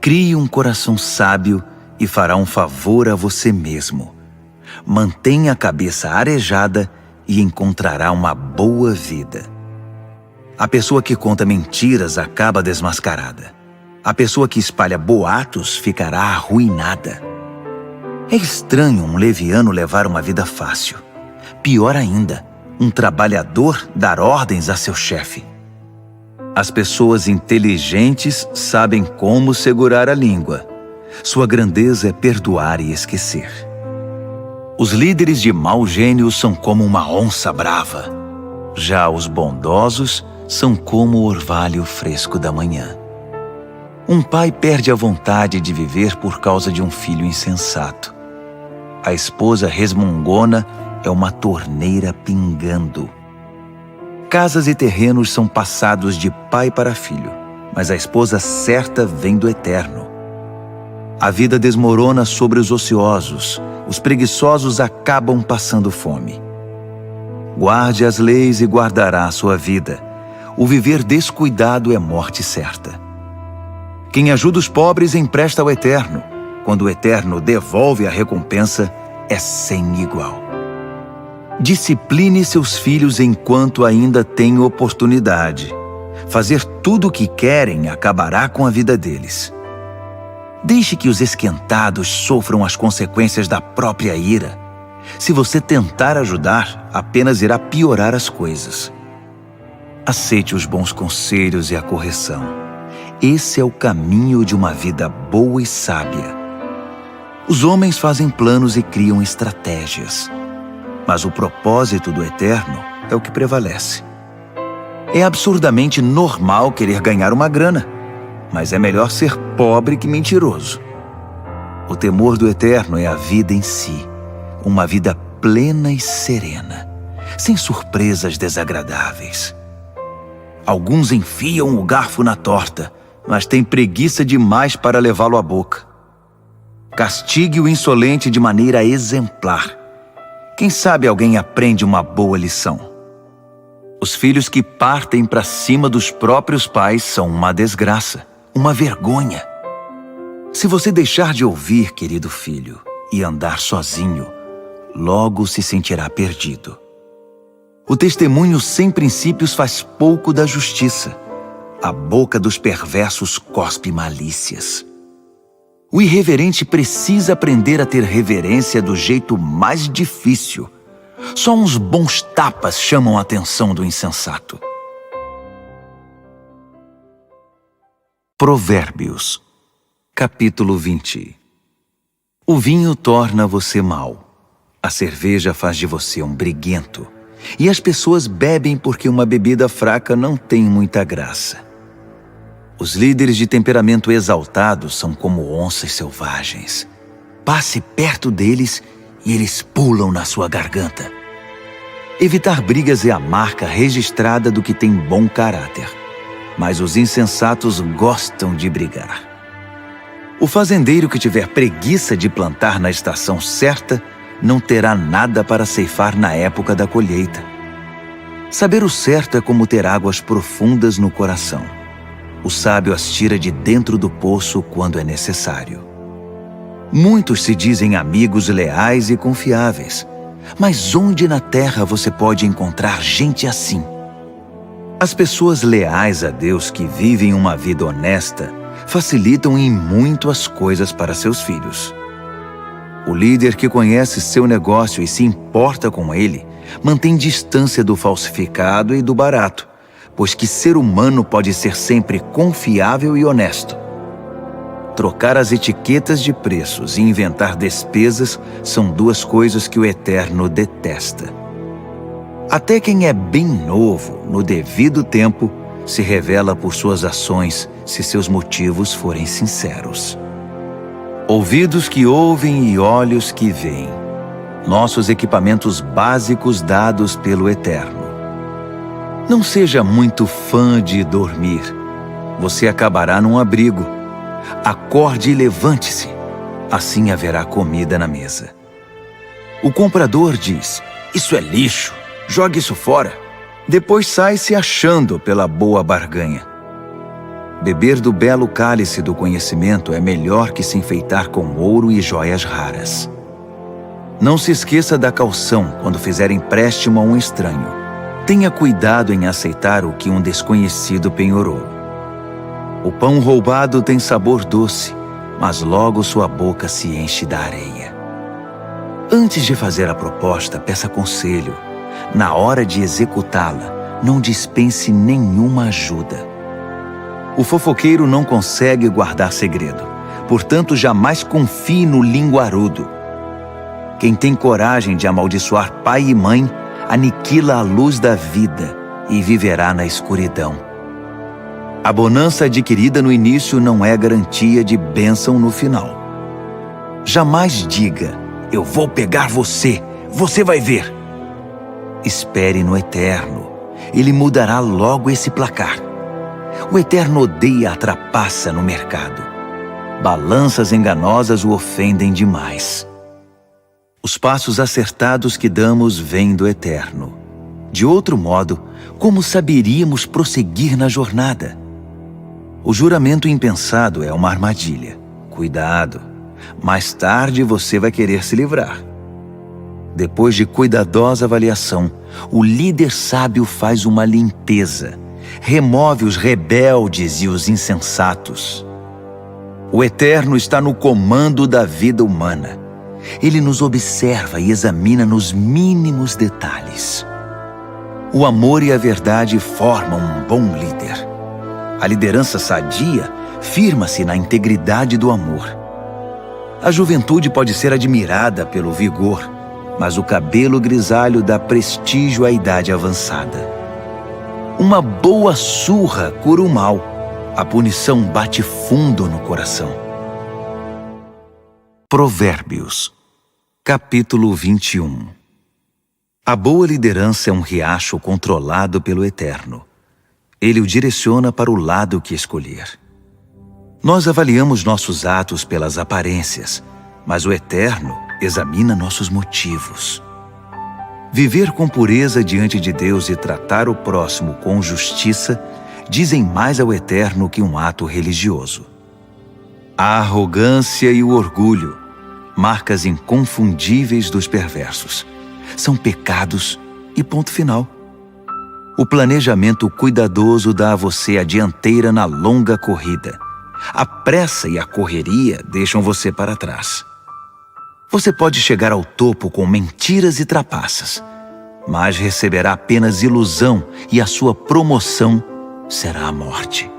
Crie um coração sábio e fará um favor a você mesmo. Mantenha a cabeça arejada e encontrará uma boa vida. A pessoa que conta mentiras acaba desmascarada. A pessoa que espalha boatos ficará arruinada. É estranho um leviano levar uma vida fácil. Pior ainda, um trabalhador dar ordens a seu chefe. As pessoas inteligentes sabem como segurar a língua. Sua grandeza é perdoar e esquecer. Os líderes de mau gênio são como uma onça brava. Já os bondosos são como o orvalho fresco da manhã. Um pai perde a vontade de viver por causa de um filho insensato. A esposa resmungona é uma torneira pingando. Casas e terrenos são passados de pai para filho, mas a esposa certa vem do Eterno. A vida desmorona sobre os ociosos, os preguiçosos acabam passando fome. Guarde as leis e guardará a sua vida. O viver descuidado é morte certa. Quem ajuda os pobres empresta ao Eterno. Quando o Eterno devolve a recompensa, é sem igual. Discipline seus filhos enquanto ainda tem oportunidade. Fazer tudo o que querem acabará com a vida deles. Deixe que os esquentados sofram as consequências da própria ira. Se você tentar ajudar, apenas irá piorar as coisas. Aceite os bons conselhos e a correção. Esse é o caminho de uma vida boa e sábia. Os homens fazem planos e criam estratégias, mas o propósito do Eterno é o que prevalece. É absurdamente normal querer ganhar uma grana, mas é melhor ser pobre que mentiroso. O temor do Eterno é a vida em si, uma vida plena e serena, sem surpresas desagradáveis. Alguns enfiam o garfo na torta, mas têm preguiça demais para levá-lo à boca. Castigue o insolente de maneira exemplar. Quem sabe alguém aprende uma boa lição. Os filhos que partem para cima dos próprios pais são uma desgraça, uma vergonha. Se você deixar de ouvir, querido filho, e andar sozinho, logo se sentirá perdido. O testemunho sem princípios faz pouco da justiça. A boca dos perversos cospe malícias. O irreverente precisa aprender a ter reverência do jeito mais difícil. Só uns bons tapas chamam a atenção do insensato. Provérbios, capítulo 20. O vinho torna você mau. A cerveja faz de você um briguento. E as pessoas bebem porque uma bebida fraca não tem muita graça. Os líderes de temperamento exaltado são como onças selvagens. Passe perto deles e eles pulam na sua garganta. Evitar brigas é a marca registrada do que tem bom caráter. Mas os insensatos gostam de brigar. O fazendeiro que tiver preguiça de plantar na estação certa não terá nada para ceifar na época da colheita. Saber o certo é como ter águas profundas no coração. O sábio as tira de dentro do poço quando é necessário. Muitos se dizem amigos leais e confiáveis, mas onde na terra você pode encontrar gente assim? As pessoas leais a Deus que vivem uma vida honesta facilitam em muito as coisas para seus filhos. O líder que conhece seu negócio e se importa com ele mantém distância do falsificado e do barato, pois que ser humano pode ser sempre confiável e honesto. Trocar as etiquetas de preços e inventar despesas são duas coisas que o Eterno detesta. Até quem é bem novo, no devido tempo, se revela por suas ações se seus motivos forem sinceros. Ouvidos que ouvem e olhos que veem. Nossos equipamentos básicos dados pelo Eterno. Não seja muito fã de dormir. Você acabará num abrigo. Acorde e levante-se. Assim haverá comida na mesa. O comprador diz: "Isso é lixo. Jogue isso fora." Depois sai se achando pela boa barganha. Beber do belo cálice do conhecimento é melhor que se enfeitar com ouro e joias raras. Não se esqueça da caução quando fizer empréstimo a um estranho. Tenha cuidado em aceitar o que um desconhecido penhorou. O pão roubado tem sabor doce, mas logo sua boca se enche da areia. Antes de fazer a proposta, peça conselho. Na hora de executá-la, não dispense nenhuma ajuda. O fofoqueiro não consegue guardar segredo, Portanto, jamais confie no linguarudo. Quem tem coragem de amaldiçoar pai e mãe, aniquila a luz da vida e viverá na escuridão. A bonança adquirida no início não é garantia de bênção no final. Jamais diga, eu vou pegar você, você vai ver. Espere no Eterno, Ele mudará logo esse placar. O Eterno odeia a trapaça no mercado. Balanças enganosas o ofendem demais. Os passos acertados que damos vêm do Eterno. De outro modo, como saberíamos prosseguir na jornada? O juramento impensado é uma armadilha. Cuidado, mais tarde você vai querer se livrar. Depois de cuidadosa avaliação, o líder sábio faz uma limpeza, remove os rebeldes e os insensatos. O Eterno está no comando da vida humana. Ele nos observa e examina nos mínimos detalhes. O amor e a verdade formam um bom líder. A liderança sadia firma-se na integridade do amor. A juventude pode ser admirada pelo vigor, mas o cabelo grisalho dá prestígio à idade avançada. Uma boa surra cura o mal. A punição bate fundo no coração. Provérbios, capítulo 21. A boa liderança é um riacho controlado pelo Eterno. Ele o direciona para o lado que escolher. Nós avaliamos nossos atos pelas aparências, mas o Eterno examina nossos motivos. Viver com pureza diante de Deus e tratar o próximo com justiça dizem mais ao Eterno que um ato religioso. A arrogância e o orgulho, marcas inconfundíveis dos perversos, são pecados e ponto final. O planejamento cuidadoso dá a você a dianteira na longa corrida. A pressa e a correria deixam você para trás. Você pode chegar ao topo com mentiras e trapaças, mas receberá apenas ilusão e a sua promoção será a morte.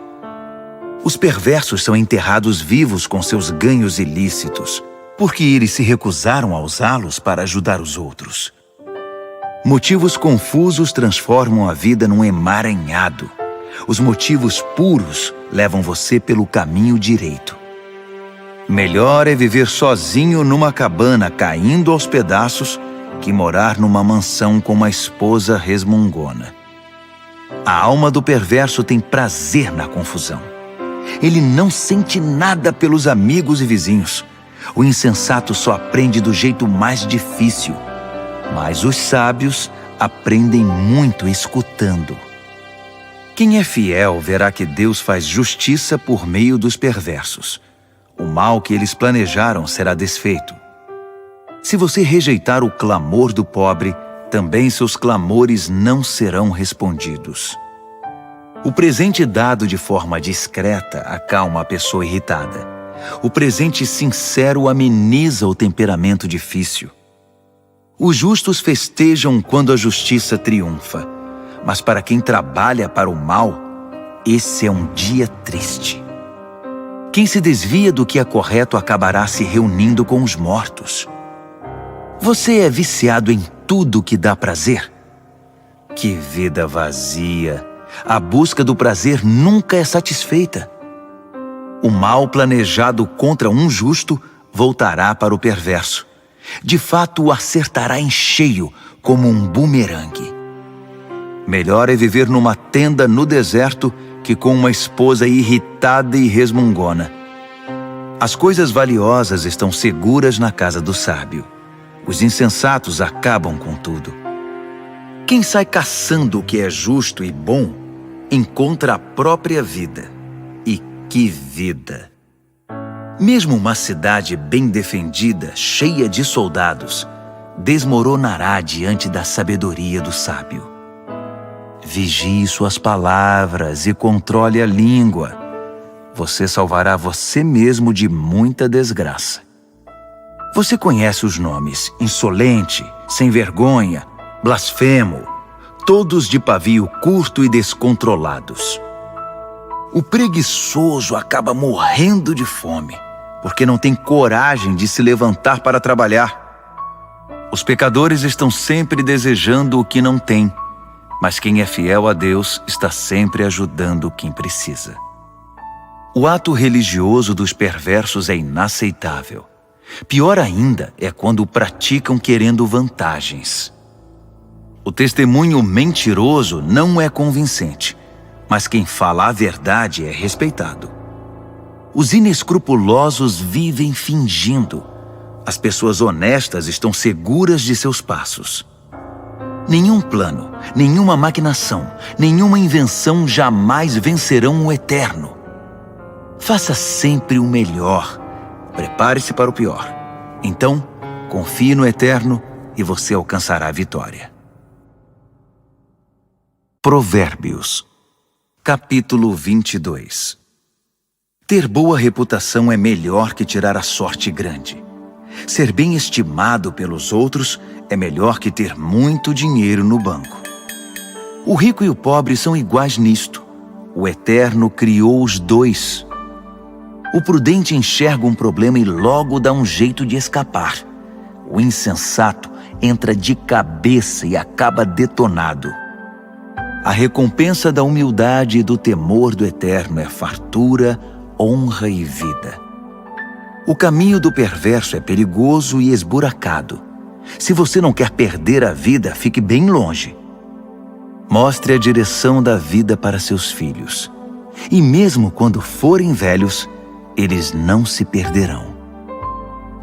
Os perversos são enterrados vivos com seus ganhos ilícitos, porque eles se recusaram a usá-los para ajudar os outros. Motivos confusos transformam a vida num emaranhado. Os motivos puros levam você pelo caminho direito. Melhor é viver sozinho numa cabana caindo aos pedaços que morar numa mansão com uma esposa resmungona. A alma do perverso tem prazer na confusão. Ele não sente nada pelos amigos e vizinhos. O insensato só aprende do jeito mais difícil, mas os sábios aprendem muito escutando. Quem é fiel verá que Deus faz justiça por meio dos perversos. O mal que eles planejaram será desfeito. Se você rejeitar o clamor do pobre, também seus clamores não serão respondidos. O presente dado de forma discreta acalma a pessoa irritada. O presente sincero ameniza o temperamento difícil. Os justos festejam quando a justiça triunfa, mas para quem trabalha para o mal, esse é um dia triste. Quem se desvia do que é correto acabará se reunindo com os mortos. Você é viciado em tudo que dá prazer? Que vida vazia! A busca do prazer nunca é satisfeita. O mal planejado contra um justo voltará para o perverso. De fato, o acertará em cheio, como um bumerangue. Melhor é viver numa tenda no deserto que com uma esposa irritada e resmungona. As coisas valiosas estão seguras na casa do sábio. Os insensatos acabam com tudo. Quem sai caçando o que é justo e bom, encontra a própria vida. E que vida! Mesmo uma cidade bem defendida, cheia de soldados, desmoronará diante da sabedoria do sábio. Vigie suas palavras e controle a língua. Você salvará você mesmo de muita desgraça. Você conhece os nomes insolente, sem vergonha, blasfemo, todos de pavio curto e descontrolados. O preguiçoso acaba morrendo de fome, porque não tem coragem de se levantar para trabalhar. Os pecadores estão sempre desejando o que não têm, mas quem é fiel a Deus está sempre ajudando quem precisa. O ato religioso dos perversos é inaceitável. Pior ainda é quando o praticam querendo vantagens. O testemunho mentiroso não é convincente, mas quem fala a verdade é respeitado. Os inescrupulosos vivem fingindo. As pessoas honestas estão seguras de seus passos. Nenhum plano, nenhuma maquinação, nenhuma invenção jamais vencerão o eterno. Faça sempre o melhor. Prepare-se para o pior. Então, confie no eterno e você alcançará a vitória. Provérbios, capítulo 22. Ter boa reputação é melhor que tirar a sorte grande. Ser bem estimado pelos outros é melhor que ter muito dinheiro no banco. O rico e o pobre são iguais nisto. O Eterno criou os dois. O prudente enxerga um problema e logo dá um jeito de escapar. O insensato entra de cabeça e acaba detonado. A recompensa da humildade e do temor do Eterno é fartura, honra e vida. O caminho do perverso é perigoso e esburacado. Se você não quer perder a vida, fique bem longe. Mostre a direção da vida para seus filhos. E mesmo quando forem velhos, eles não se perderão.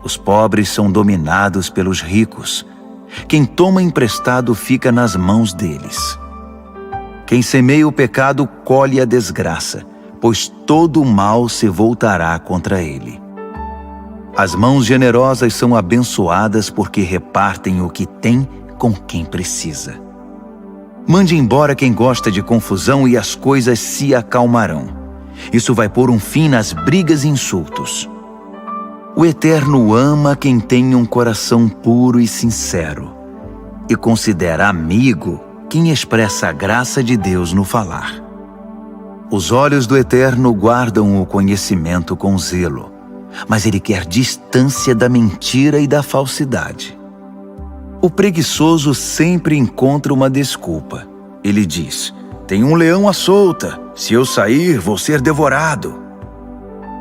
Os pobres são dominados pelos ricos. Quem toma emprestado fica nas mãos deles. Quem semeia o pecado colhe a desgraça, pois todo o mal se voltará contra ele. As mãos generosas são abençoadas porque repartem o que tem com quem precisa. Mande embora quem gosta de confusão e as coisas se acalmarão. Isso vai pôr um fim nas brigas e insultos. O Eterno ama quem tem um coração puro e sincero e considera amigo quem expressa a graça de Deus no falar. Os olhos do Eterno guardam o conhecimento com zelo, mas ele quer distância da mentira e da falsidade. O preguiçoso sempre encontra uma desculpa. Ele diz: tem um leão à solta, se eu sair, vou ser devorado.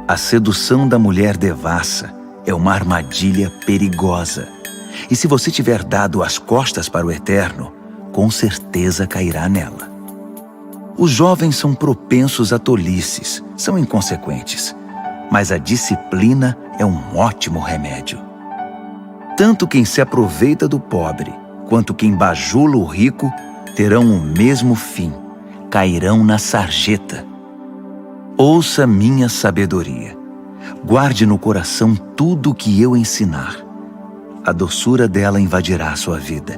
A sedução da mulher devassa é uma armadilha perigosa. E se você tiver dado as costas para o Eterno, com certeza cairá nela. Os jovens são propensos a tolices, são inconsequentes, mas a disciplina é um ótimo remédio. Tanto quem se aproveita do pobre, quanto quem bajula o rico, terão o mesmo fim, cairão na sarjeta. Ouça minha sabedoria. Guarde no coração tudo o que eu ensinar. A doçura dela invadirá a sua vida,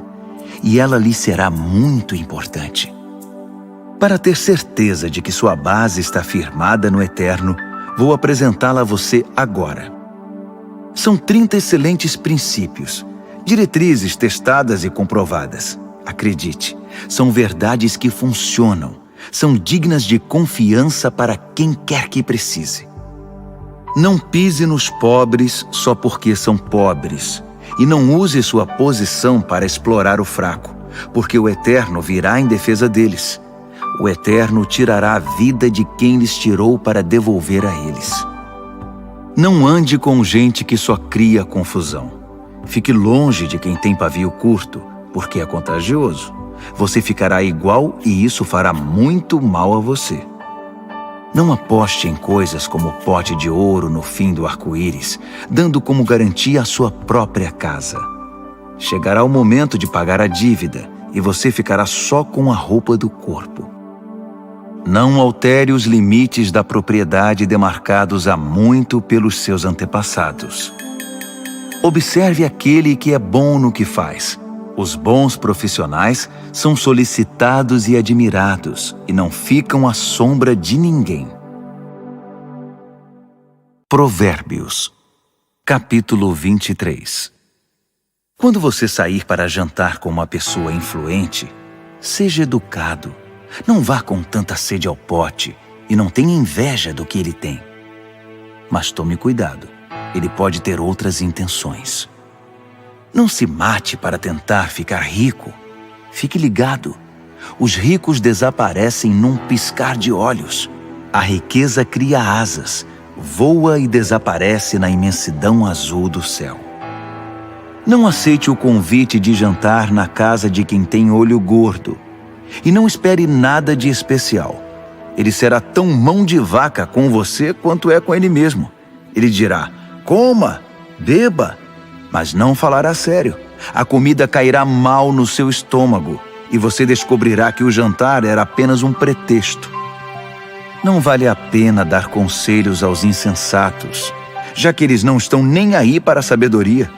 e ela lhe será muito importante. Para ter certeza de que sua base está firmada no Eterno, vou apresentá-la a você agora. São 30 excelentes princípios, diretrizes testadas e comprovadas. Acredite, são verdades que funcionam, são dignas de confiança para quem quer que precise. Não pise nos pobres só porque são pobres, e não use sua posição para explorar o fraco, porque o Eterno virá em defesa deles. O Eterno tirará a vida de quem lhes tirou para devolver a eles. Não ande com gente que só cria confusão. Fique longe de quem tem pavio curto, porque é contagioso. Você ficará igual e isso fará muito mal a você. Não aposte em coisas como o pote de ouro no fim do arco-íris, dando como garantia a sua própria casa. Chegará o momento de pagar a dívida e você ficará só com a roupa do corpo. Não altere os limites da propriedade demarcados há muito pelos seus antepassados. Observe aquele que é bom no que faz. Os bons profissionais são solicitados e admirados e não ficam à sombra de ninguém. Provérbios, capítulo 23. Quando você sair para jantar com uma pessoa influente, seja educado. Não vá com tanta sede ao pote e não tenha inveja do que ele tem. Mas tome cuidado, ele pode ter outras intenções. Não se mate para tentar ficar rico. Fique ligado. Os ricos desaparecem num piscar de olhos. A riqueza cria asas, voa e desaparece na imensidão azul do céu. Não aceite o convite de jantar na casa de quem tem olho gordo. E não espere nada de especial. Ele será tão mão de vaca com você quanto é com ele mesmo. Ele dirá: coma, beba, mas não falará sério. A comida cairá mal no seu estômago e você descobrirá que o jantar era apenas um pretexto. Não vale a pena dar conselhos aos insensatos, já que eles não estão nem aí para a sabedoria.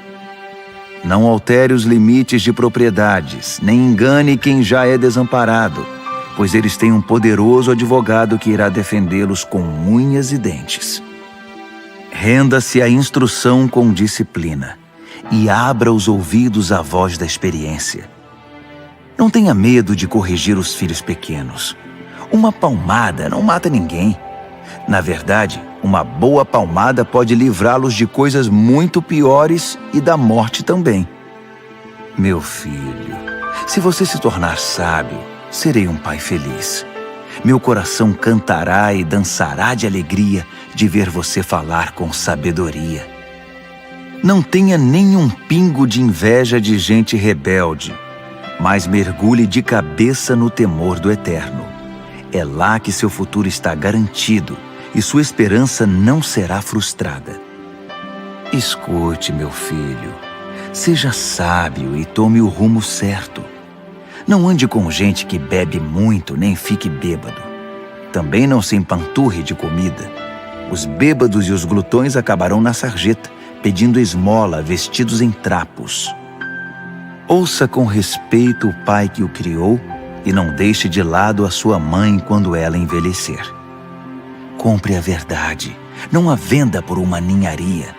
Não altere os limites de propriedades, nem engane quem já é desamparado, pois eles têm um poderoso advogado que irá defendê-los com unhas e dentes. Renda-se à instrução com disciplina e abra os ouvidos à voz da experiência. Não tenha medo de corrigir os filhos pequenos. Uma palmada não mata ninguém. Na verdade, uma boa palmada pode livrá-los de coisas muito piores e da morte também. Meu filho, se você se tornar sábio, serei um pai feliz. Meu coração cantará e dançará de alegria de ver você falar com sabedoria. Não tenha nenhum pingo de inveja de gente rebelde, mas mergulhe de cabeça no temor do Eterno. É lá que seu futuro está garantido e sua esperança não será frustrada. Escute, meu filho, seja sábio e tome o rumo certo. Não ande com gente que bebe muito nem fique bêbado. Também não se empanturre de comida. Os bêbados e os glutões acabarão na sarjeta, pedindo esmola vestidos em trapos. Ouça com respeito o pai que o criou e não deixe de lado a sua mãe quando ela envelhecer. Compre a verdade, não a venda por uma ninharia.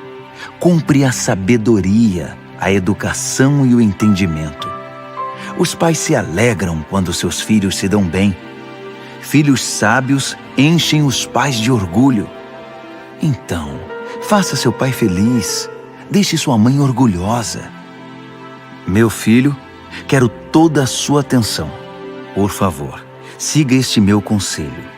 Compre a sabedoria, a educação e o entendimento. Os pais se alegram quando seus filhos se dão bem. Filhos sábios enchem os pais de orgulho. Então, faça seu pai feliz. Deixe sua mãe orgulhosa. Meu filho, quero toda a sua atenção. Por favor, siga este meu conselho.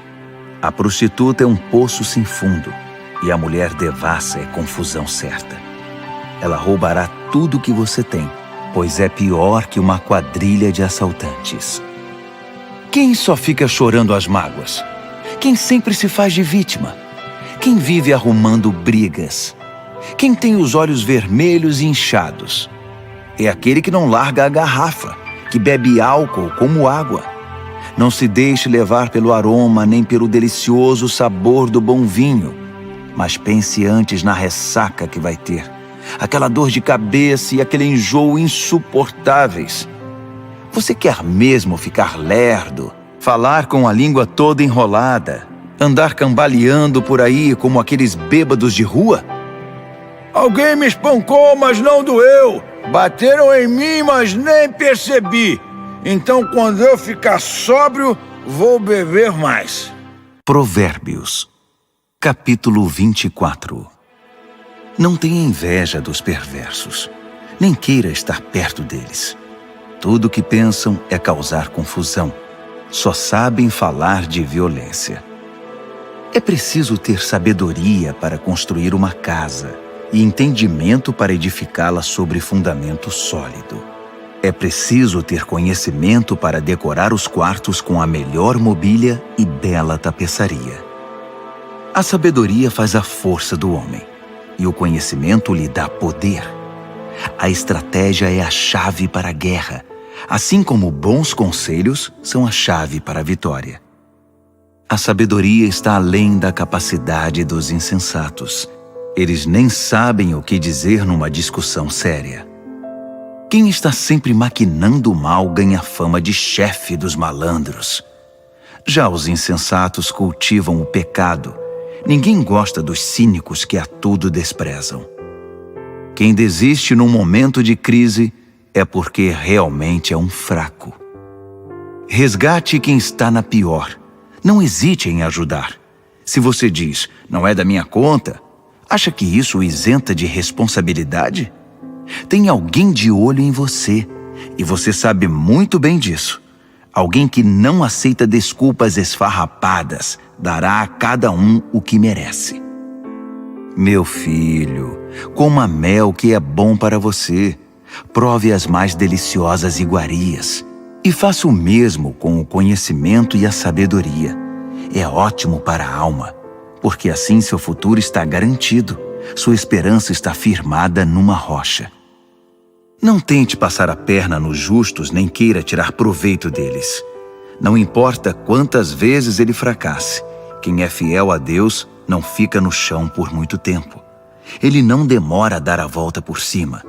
A prostituta é um poço sem fundo e a mulher devassa é confusão certa. Ela roubará tudo que você tem, pois é pior que uma quadrilha de assaltantes. Quem só fica chorando as mágoas? Quem sempre se faz de vítima? Quem vive arrumando brigas? Quem tem os olhos vermelhos e inchados? É aquele que não larga a garrafa, que bebe álcool como água. Não se deixe levar pelo aroma nem pelo delicioso sabor do bom vinho, mas pense antes na ressaca que vai ter, aquela dor de cabeça e aquele enjoo insuportáveis. Você quer mesmo ficar lerdo, falar com a língua toda enrolada, andar cambaleando por aí como aqueles bêbados de rua? Alguém me espancou, mas não doeu. Bateram em mim, mas nem percebi. Então, quando eu ficar sóbrio, vou beber mais. Provérbios, capítulo 24. Não tenha inveja dos perversos, nem queira estar perto deles. Tudo o que pensam é causar confusão. Só sabem falar de violência. É preciso ter sabedoria para construir uma casa e entendimento para edificá-la sobre fundamento sólido. É preciso ter conhecimento para decorar os quartos com a melhor mobília e bela tapeçaria. A sabedoria faz a força do homem, e o conhecimento lhe dá poder. A estratégia é a chave para a guerra, assim como bons conselhos são a chave para a vitória. A sabedoria está além da capacidade dos insensatos. Eles nem sabem o que dizer numa discussão séria. Quem está sempre maquinando o mal ganha fama de chefe dos malandros. Já os insensatos cultivam o pecado. Ninguém gosta dos cínicos que a tudo desprezam. Quem desiste num momento de crise é porque realmente é um fraco. Resgate quem está na pior. Não hesite em ajudar. Se você diz, não é da minha conta, Acha que isso o isenta de responsabilidade? Tem alguém de olho em você, e você sabe muito bem disso. Alguém que não aceita desculpas esfarrapadas, dará a cada um o que merece. Meu filho, coma mel que é bom para você. Prove as mais deliciosas iguarias. E faça o mesmo com o conhecimento e a sabedoria. É ótimo para a alma, porque assim seu futuro está garantido. Sua esperança está firmada numa rocha. Não tente passar a perna nos justos, nem queira tirar proveito deles. Não importa quantas vezes ele fracasse, quem é fiel a Deus não fica no chão por muito tempo. Ele não demora a dar a volta por cima,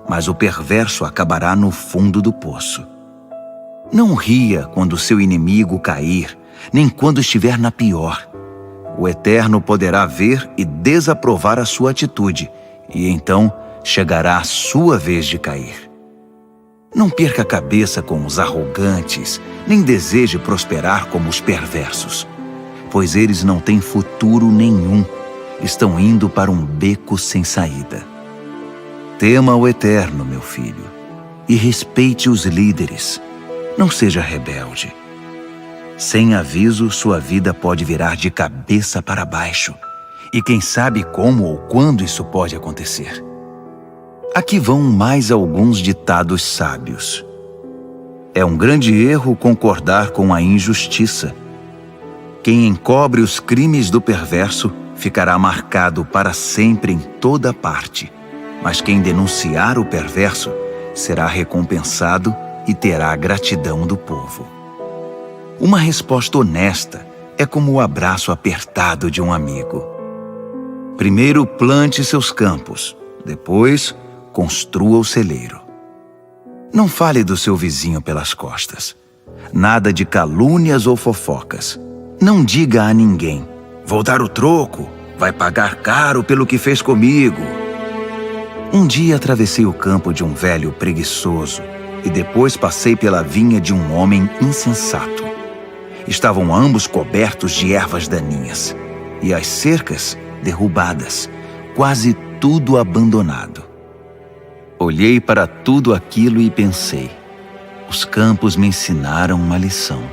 mas o perverso acabará no fundo do poço. Não ria quando seu inimigo cair, nem quando estiver na pior. O Eterno poderá ver e desaprovar a sua atitude, e então chegará a sua vez de cair. Não perca a cabeça com os arrogantes, nem deseje prosperar como os perversos, pois eles não têm futuro nenhum, estão indo para um beco sem saída. Tema o Eterno, meu filho, e respeite os líderes. Não seja rebelde. Sem aviso, sua vida pode virar de cabeça para baixo, e quem sabe como ou quando isso pode acontecer. Aqui vão mais alguns ditados sábios. É um grande erro concordar com a injustiça. Quem encobre os crimes do perverso ficará marcado para sempre em toda parte, mas quem denunciar o perverso será recompensado e terá a gratidão do povo. Uma resposta honesta é como o abraço apertado de um amigo. Primeiro plante seus campos, depois construa o celeiro. Não fale do seu vizinho pelas costas. Nada de calúnias ou fofocas. Não diga a ninguém: vou dar o troco, vai pagar caro pelo que fez comigo. Um dia atravessei o campo de um velho preguiçoso e depois passei pela vinha de um homem insensato. Estavam ambos cobertos de ervas daninhas e as cercas derrubadas, quase tudo abandonado. Olhei para tudo aquilo e pensei: os campos me ensinaram uma lição.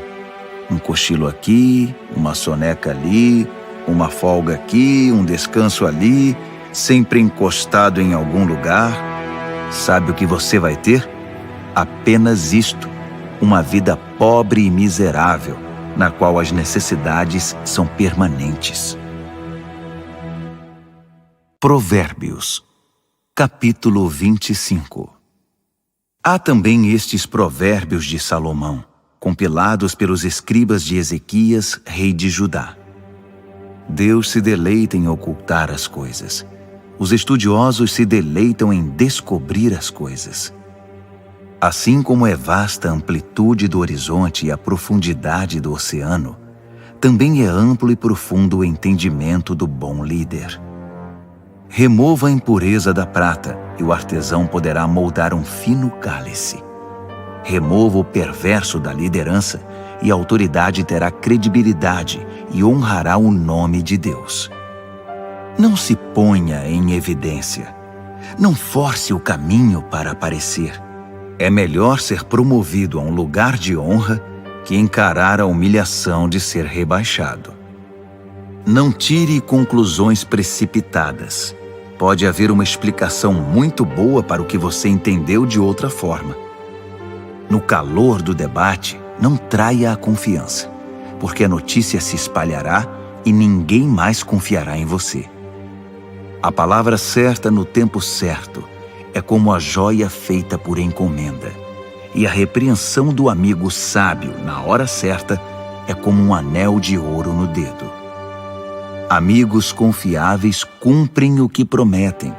Um cochilo aqui, uma soneca ali, uma folga aqui, um descanso ali, sempre encostado em algum lugar. Sabe o que você vai ter? Apenas isto: uma vida pobre e miserável, na qual as necessidades são permanentes. Provérbios, capítulo 25. Há também estes provérbios de Salomão, compilados pelos escribas de Ezequias, rei de Judá. Deus se deleita em ocultar as coisas. Os estudiosos se deleitam em descobrir as coisas. Assim como é vasta a amplitude do horizonte e a profundidade do oceano, também é amplo e profundo o entendimento do bom líder. Remova a impureza da prata, e o artesão poderá moldar um fino cálice. Remova o perverso da liderança, e a autoridade terá credibilidade e honrará o nome de Deus. Não se ponha em evidência. Não force o caminho para aparecer. É melhor ser promovido a um lugar de honra que encarar a humilhação de ser rebaixado. Não tire conclusões precipitadas. Pode haver uma explicação muito boa para o que você entendeu de outra forma. No calor do debate, não traia a confiança, porque a notícia se espalhará e ninguém mais confiará em você. A palavra certa no tempo certo é como a joia feita por encomenda, e a repreensão do amigo sábio na hora certa é como um anel de ouro no dedo. Amigos confiáveis cumprem o que prometem.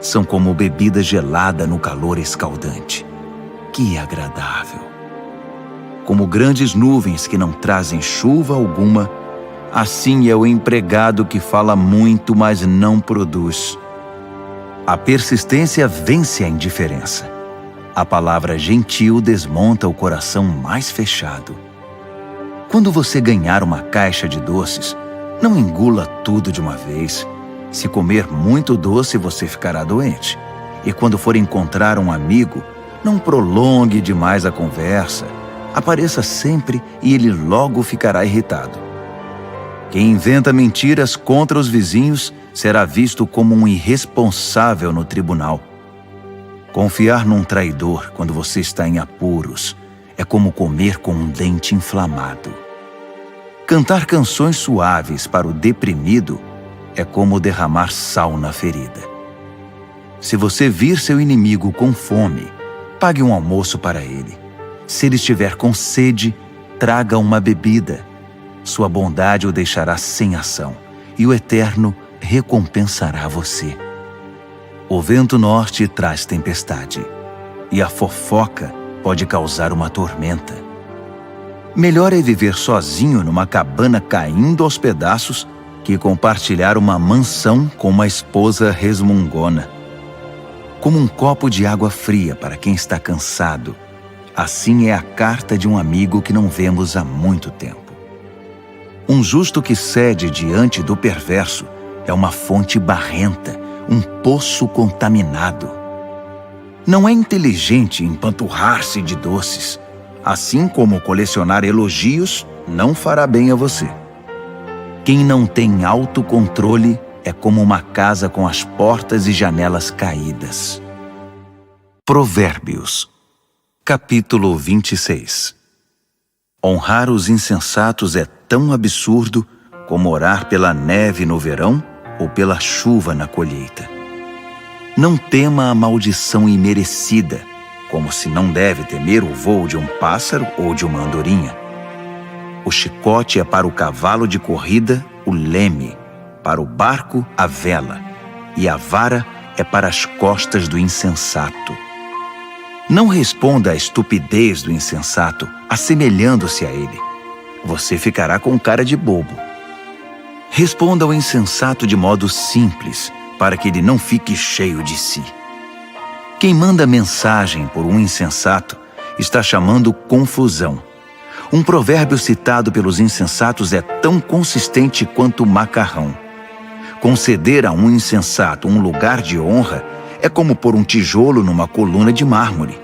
São como bebida gelada no calor escaldante. Que agradável! Como grandes nuvens que não trazem chuva alguma, assim é o empregado que fala muito, mas não produz. A persistência vence a indiferença. A palavra gentil desmonta o coração mais fechado. Quando você ganhar uma caixa de doces, não engula tudo de uma vez. Se comer muito doce, você ficará doente. E quando for encontrar um amigo, não prolongue demais a conversa. Apareça sempre e ele logo ficará irritado. Quem inventa mentiras contra os vizinhos será visto como um irresponsável no tribunal. Confiar num traidor quando você está em apuros é como comer com um dente inflamado. Cantar canções suaves para o deprimido é como derramar sal na ferida. Se você vir seu inimigo com fome, pague um almoço para ele. Se ele estiver com sede, traga uma bebida. Sua bondade o deixará sem ação, e o Eterno recompensará você. O vento norte traz tempestade, e a fofoca pode causar uma tormenta. Melhor é viver sozinho numa cabana caindo aos pedaços que compartilhar uma mansão com uma esposa resmungona. Como um copo de água fria para quem está cansado, assim é a carta de um amigo que não vemos há muito tempo. Um justo que cede diante do perverso é uma fonte barrenta, um poço contaminado. Não é inteligente empanturrar-se de doces, assim como colecionar elogios não fará bem a você. Quem não tem autocontrole é como uma casa com as portas e janelas caídas. Provérbios, capítulo 26. Honrar os insensatos é tão absurdo como orar pela neve no verão ou pela chuva na colheita. Não tema a maldição imerecida, como se não deve temer o voo de um pássaro ou de uma andorinha. O chicote é para o cavalo de corrida o leme, para o barco a vela, e a vara é para as costas do insensato. Não responda à estupidez do insensato, assemelhando-se a ele. Você ficará com cara de bobo. Responda ao insensato de modo simples, para que ele não fique cheio de si. Quem manda mensagem por um insensato está chamando confusão. Um provérbio citado pelos insensatos é tão consistente quanto o macarrão. Conceder a um insensato um lugar de honra é como pôr um tijolo numa coluna de mármore.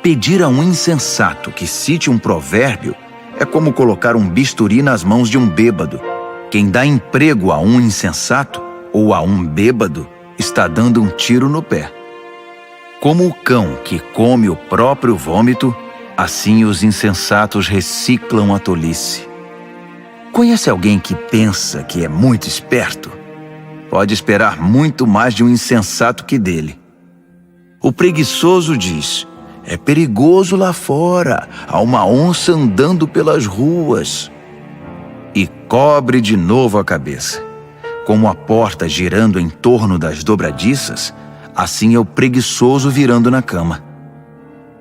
Pedir a um insensato que cite um provérbio é como colocar um bisturi nas mãos de um bêbado. Quem dá emprego a um insensato ou a um bêbado está dando um tiro no pé. Como o cão que come o próprio vômito, assim os insensatos reciclam a tolice. Conhece alguém que pensa que é muito esperto? Pode esperar muito mais de um insensato que dele. O preguiçoso diz: é perigoso lá fora, há uma onça andando pelas ruas. E cobre de novo a cabeça. Como a porta girando em torno das dobradiças, assim é o preguiçoso virando na cama.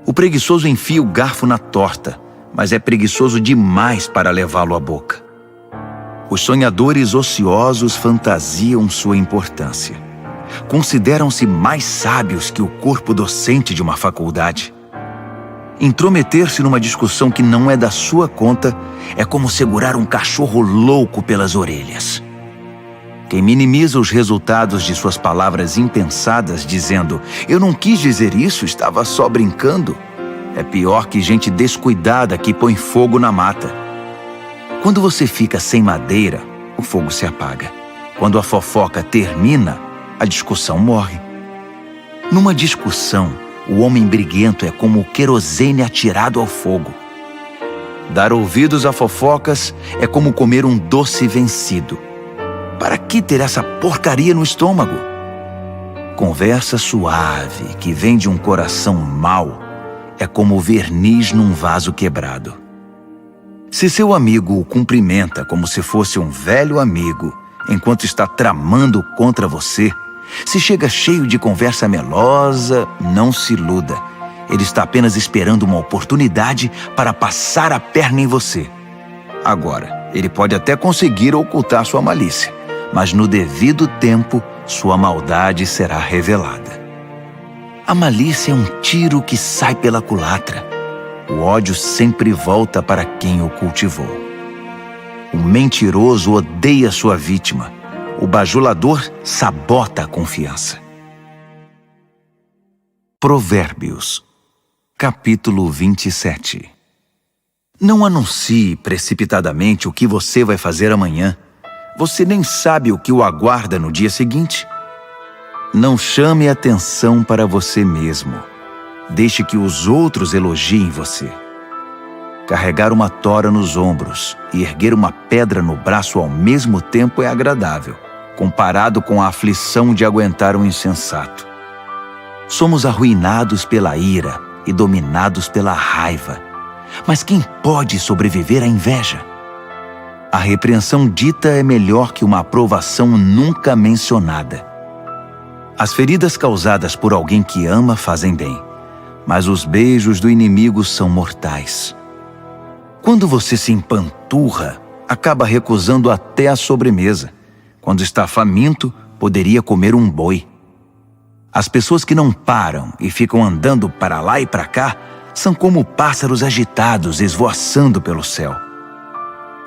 O preguiçoso enfia o garfo na torta, mas é preguiçoso demais para levá-lo à boca. Os sonhadores ociosos fantasiam sua importância. Consideram-se mais sábios que o corpo docente de uma faculdade. Intrometer-se numa discussão que não é da sua conta é como segurar um cachorro louco pelas orelhas. Quem minimiza os resultados de suas palavras impensadas, dizendo: eu não quis dizer isso, estava só brincando, é pior que gente descuidada que põe fogo na mata. Quando você fica sem madeira, o fogo se apaga. Quando a fofoca termina, a discussão morre. Numa discussão, o homem briguento é como o querosene atirado ao fogo. Dar ouvidos a fofocas é como comer um doce vencido. Para que ter essa porcaria no estômago? Conversa suave que vem de um coração mau é como verniz num vaso quebrado. Se seu amigo o cumprimenta como se fosse um velho amigo, enquanto está tramando contra você, se chega cheio de conversa melosa, não se iluda. Ele está apenas esperando uma oportunidade para passar a perna em você. Agora, ele pode até conseguir ocultar sua malícia, mas no devido tempo, sua maldade será revelada. A malícia é um tiro que sai pela culatra. O ódio sempre volta para quem o cultivou. O mentiroso odeia sua vítima. O bajulador sabota a confiança. Provérbios, capítulo 27. Não anuncie precipitadamente o que você vai fazer amanhã. Você nem sabe o que o aguarda no dia seguinte. Não chame atenção para você mesmo. Deixe que os outros elogiem você. Carregar uma tora nos ombros e erguer uma pedra no braço ao mesmo tempo é agradável, comparado com a aflição de aguentar um insensato. Somos arruinados pela ira e dominados pela raiva. Mas quem pode sobreviver à inveja? A repreensão dita é melhor que uma aprovação nunca mencionada. As feridas causadas por alguém que ama fazem bem, mas os beijos do inimigo são mortais. Quando você se empanturra, acaba recusando até a sobremesa. Quando está faminto, poderia comer um boi. As pessoas que não param e ficam andando para lá e para cá são como pássaros agitados esvoaçando pelo céu.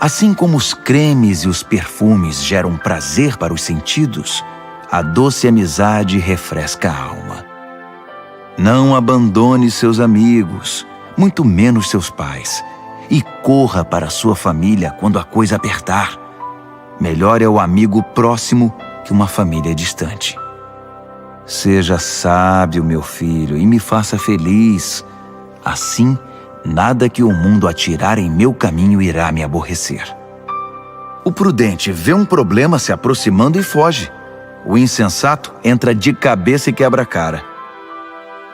Assim como os cremes e os perfumes geram prazer para os sentidos, a doce amizade refresca a alma. Não abandone seus amigos, muito menos seus pais, e corra para sua família quando a coisa apertar. Melhor é o amigo próximo que uma família distante. Seja sábio, meu filho, e me faça feliz. Assim, nada que o mundo atirar em meu caminho irá me aborrecer. O prudente vê um problema se aproximando e foge. O insensato entra de cabeça e quebra a cara.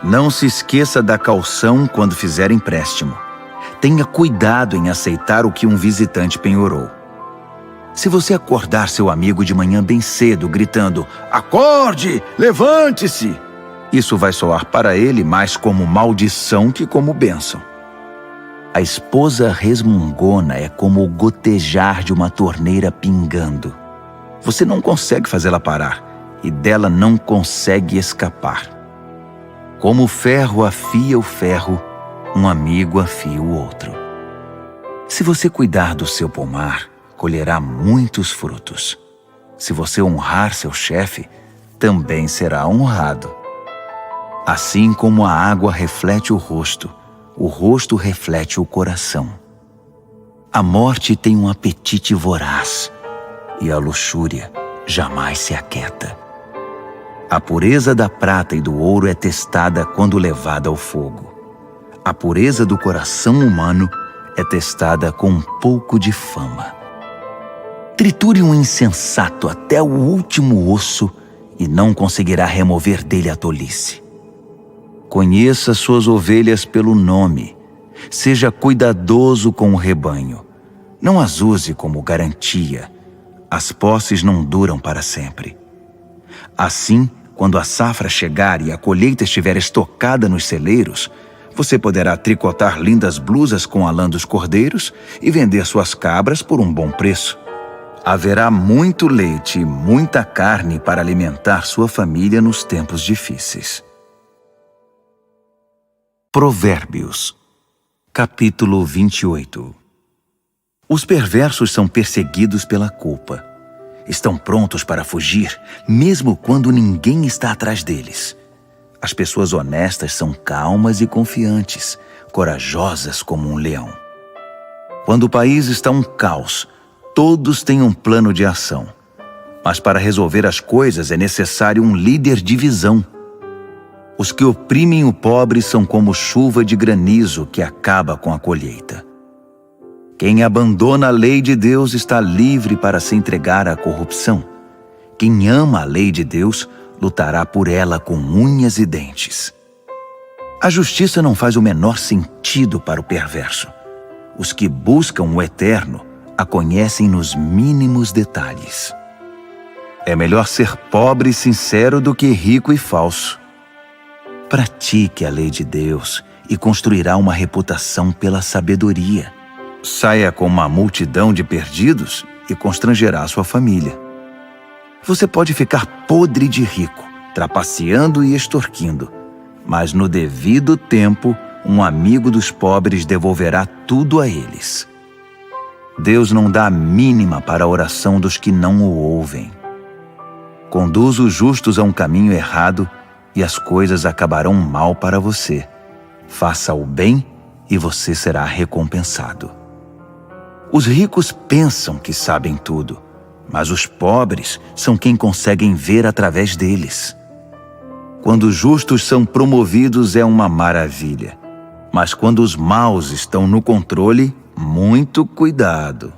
Não se esqueça da caução quando fizer empréstimo. Tenha cuidado em aceitar o que um visitante penhorou. Se você acordar seu amigo de manhã bem cedo, gritando, "Acorde! Levante-se!", isso vai soar para ele mais como maldição que como bênção. A esposa resmungona é como o gotejar de uma torneira pingando. Você não consegue fazê-la parar e dela não consegue escapar. Como o ferro afia o ferro, um amigo afia o outro. Se você cuidar do seu pomar, colherá muitos frutos. Se você honrar seu chefe, também será honrado. Assim como a água reflete o rosto reflete o coração. A morte tem um apetite voraz, e a luxúria jamais se aquieta. A pureza da prata e do ouro é testada quando levada ao fogo. A pureza do coração humano é testada com um pouco de fama. Triture um insensato até o último osso e não conseguirá remover dele a tolice. Conheça suas ovelhas pelo nome. Seja cuidadoso com o rebanho. Não as use como garantia. As posses não duram para sempre. Assim, quando a safra chegar e a colheita estiver estocada nos celeiros, você poderá tricotar lindas blusas com a lã dos cordeiros e vender suas cabras por um bom preço. Haverá muito leite e muita carne para alimentar sua família nos tempos difíceis. Provérbios, capítulo 28. Os perversos são perseguidos pela culpa. Estão prontos para fugir, mesmo quando ninguém está atrás deles. As pessoas honestas são calmas e confiantes, corajosas como um leão. Quando o país está um caos, todos têm um plano de ação. Mas para resolver as coisas é necessário um líder de visão. Os que oprimem o pobre são como chuva de granizo que acaba com a colheita. Quem abandona a lei de Deus está livre para se entregar à corrupção. Quem ama a lei de Deus lutará por ela com unhas e dentes. A justiça não faz o menor sentido para o perverso. Os que buscam o eterno a conhecem nos mínimos detalhes. É melhor ser pobre e sincero do que rico e falso. Pratique a lei de Deus e construirá uma reputação pela sabedoria. Saia com uma multidão de perdidos e constrangerá sua família. Você pode ficar podre de rico, trapaceando e extorquindo, mas no devido tempo, um amigo dos pobres devolverá tudo a eles. Deus não dá a mínima para a oração dos que não o ouvem. Conduz os justos a um caminho errado e as coisas acabarão mal para você. Faça o bem e você será recompensado. Os ricos pensam que sabem tudo, mas os pobres são quem conseguem ver através deles. Quando os justos são promovidos é uma maravilha, mas quando os maus estão no controle, muito cuidado.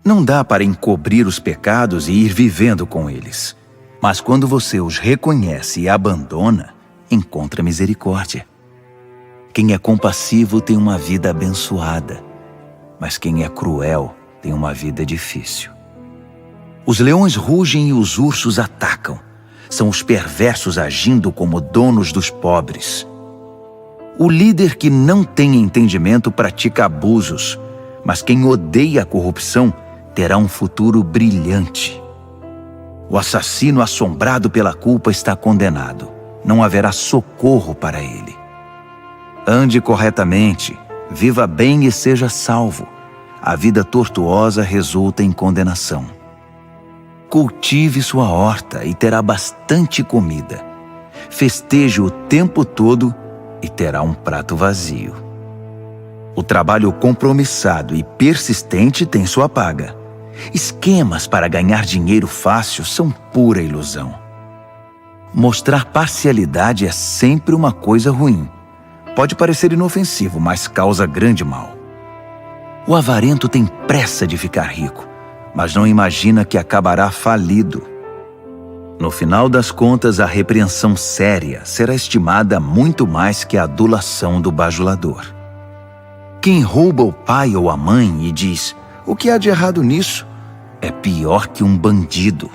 Não dá para encobrir os pecados e ir vivendo com eles, mas quando você os reconhece e abandona, encontra misericórdia. Quem é compassivo tem uma vida abençoada, mas quem é cruel tem uma vida difícil. Os leões rugem e os ursos atacam. São os perversos agindo como donos dos pobres. O líder que não tem entendimento pratica abusos, mas quem odeia a corrupção terá um futuro brilhante. O assassino assombrado pela culpa está condenado. Não haverá socorro para ele. Ande corretamente, viva bem e seja salvo. A vida tortuosa resulta em condenação. Cultive sua horta e terá bastante comida. Festeje o tempo todo e terá um prato vazio. O trabalho compromissado e persistente tem sua paga. Esquemas para ganhar dinheiro fácil são pura ilusão. Mostrar parcialidade é sempre uma coisa ruim. Pode parecer inofensivo, mas causa grande mal. O avarento tem pressa de ficar rico, mas não imagina que acabará falido. No final das contas, a repreensão séria será estimada muito mais que a adulação do bajulador. Quem rouba o pai ou a mãe e diz: "O que há de errado nisso?", é pior que um bandido.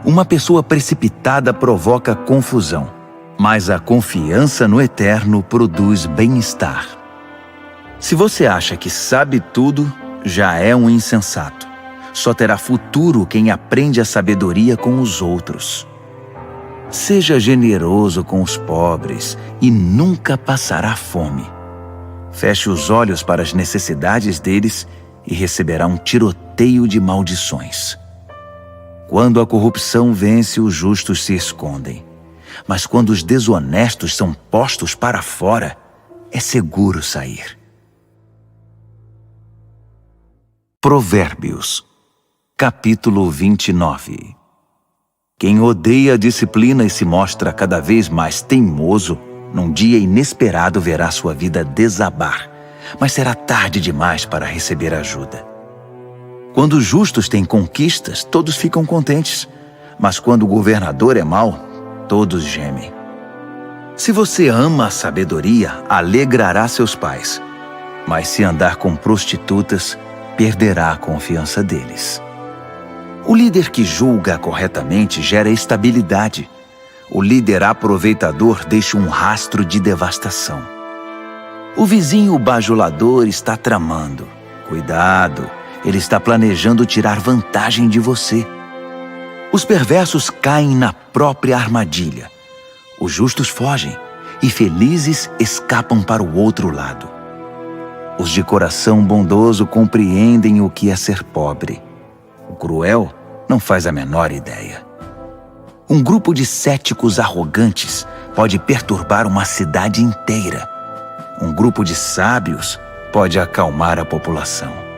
Uma pessoa precipitada provoca confusão, mas a confiança no Eterno produz bem-estar. Se você acha que sabe tudo, já é um insensato. Só terá futuro quem aprende a sabedoria com os outros. Seja generoso com os pobres e nunca passará fome. Feche os olhos para as necessidades deles e receberá um tiroteio de maldições. Quando a corrupção vence, os justos se escondem. Mas quando os desonestos são postos para fora, é seguro sair. Provérbios, capítulo 29. Quem odeia a disciplina e se mostra cada vez mais teimoso, num dia inesperado verá sua vida desabar, mas será tarde demais para receber ajuda. Quando os justos têm conquistas, todos ficam contentes, mas quando o governador é mau, todos gemem. Se você ama a sabedoria, alegrará seus pais, mas se andar com prostitutas, perderá a confiança deles. O líder que julga corretamente gera estabilidade. O líder aproveitador deixa um rastro de devastação. O vizinho bajulador está tramando. Cuidado, ele está planejando tirar vantagem de você. Os perversos caem na própria armadilha. Os justos fogem e felizes escapam para o outro lado. Os de coração bondoso compreendem o que é ser pobre. O cruel não faz a menor ideia. Um grupo de céticos arrogantes pode perturbar uma cidade inteira. Um grupo de sábios pode acalmar a população.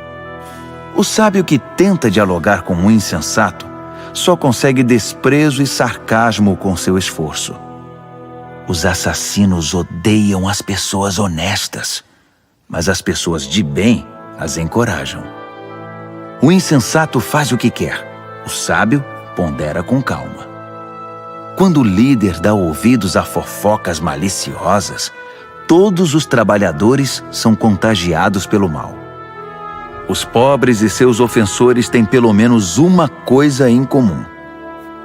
O sábio que tenta dialogar com um insensato só consegue desprezo e sarcasmo com seu esforço. Os assassinos odeiam as pessoas honestas, mas as pessoas de bem as encorajam. O insensato faz o que quer, o sábio pondera com calma. Quando o líder dá ouvidos a fofocas maliciosas, todos os trabalhadores são contagiados pelo mal. Os pobres e seus ofensores têm pelo menos uma coisa em comum.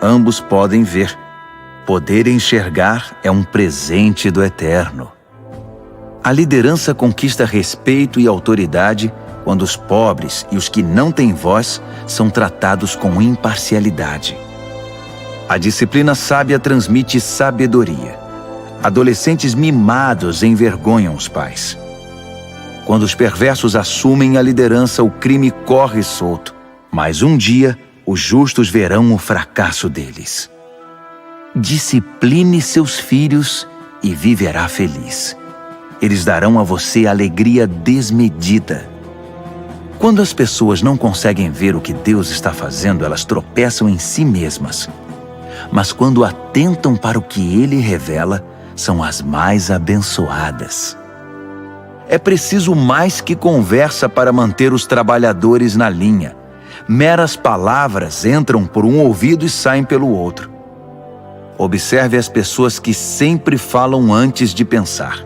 Ambos podem ver. Poder enxergar é um presente do Eterno. A liderança conquista respeito e autoridade quando os pobres e os que não têm voz são tratados com imparcialidade. A disciplina sábia transmite sabedoria. Adolescentes mimados envergonham os pais. Quando os perversos assumem a liderança, o crime corre solto. Mas um dia, os justos verão o fracasso deles. Discipline seus filhos e viverá feliz. Eles darão a você alegria desmedida. Quando as pessoas não conseguem ver o que Deus está fazendo, elas tropeçam em si mesmas. Mas quando atentam para o que Ele revela, são as mais abençoadas. É preciso mais que conversa para manter os trabalhadores na linha. Meras palavras entram por um ouvido e saem pelo outro. Observe as pessoas que sempre falam antes de pensar.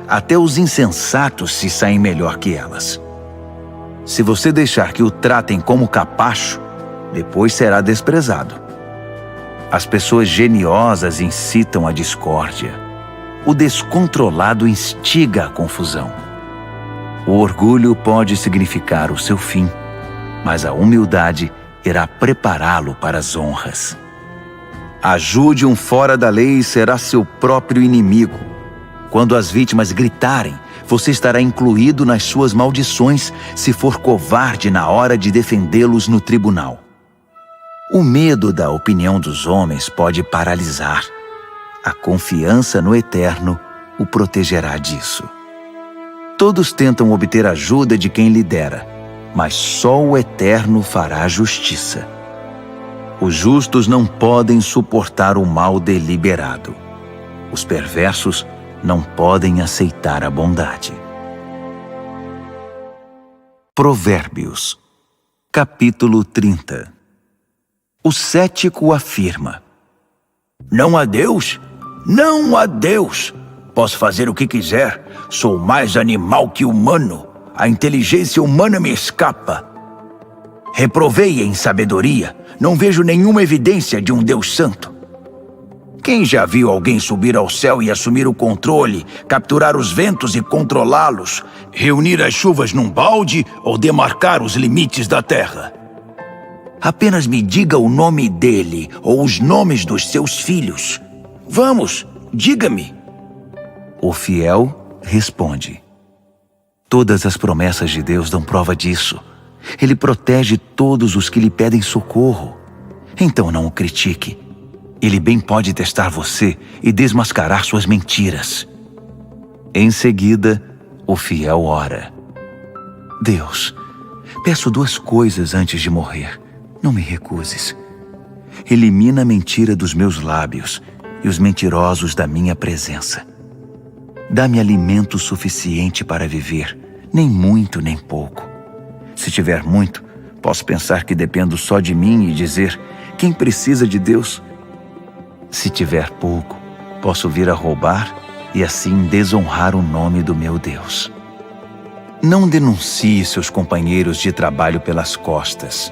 Até os insensatos se saem melhor que elas. Se você deixar que o tratem como capacho, depois será desprezado. As pessoas geniosas incitam a discórdia. O descontrolado instiga a confusão. O orgulho pode significar o seu fim, mas a humildade irá prepará-lo para as honras. Ajude um fora da lei e será seu próprio inimigo. Quando as vítimas gritarem, você estará incluído nas suas maldições se for covarde na hora de defendê-los no tribunal. O medo da opinião dos homens pode paralisar. A confiança no Eterno o protegerá disso. Todos tentam obter ajuda de quem lidera, mas só o Eterno fará justiça. Os justos não podem suportar o mal deliberado. Os perversos não podem aceitar a bondade. Provérbios, capítulo 30. O cético afirma: não há Deus? Não há Deus! Posso fazer o que quiser. Sou mais animal que humano. A inteligência humana me escapa. Reprovei em sabedoria. Não vejo nenhuma evidência de um Deus santo. Quem já viu alguém subir ao céu e assumir o controle, capturar os ventos e controlá-los, reunir as chuvas num balde ou demarcar os limites da terra? Apenas me diga o nome dele ou os nomes dos seus filhos. Vamos, diga-me. O fiel responde: todas as promessas de Deus dão prova disso. Ele protege todos os que lhe pedem socorro. Então não o critique. Ele bem pode testar você e desmascarar suas mentiras. Em seguida, o fiel ora: Deus, peço 2 coisas antes de morrer. Não me recuses. Elimina a mentira dos meus lábios e os mentirosos da minha presença. Dá-me alimento suficiente para viver, nem muito nem pouco. Se tiver muito, posso pensar que dependo só de mim e dizer: quem precisa de Deus? Se tiver pouco, posso vir a roubar e assim desonrar o nome do meu Deus. Não denuncie seus companheiros de trabalho pelas costas.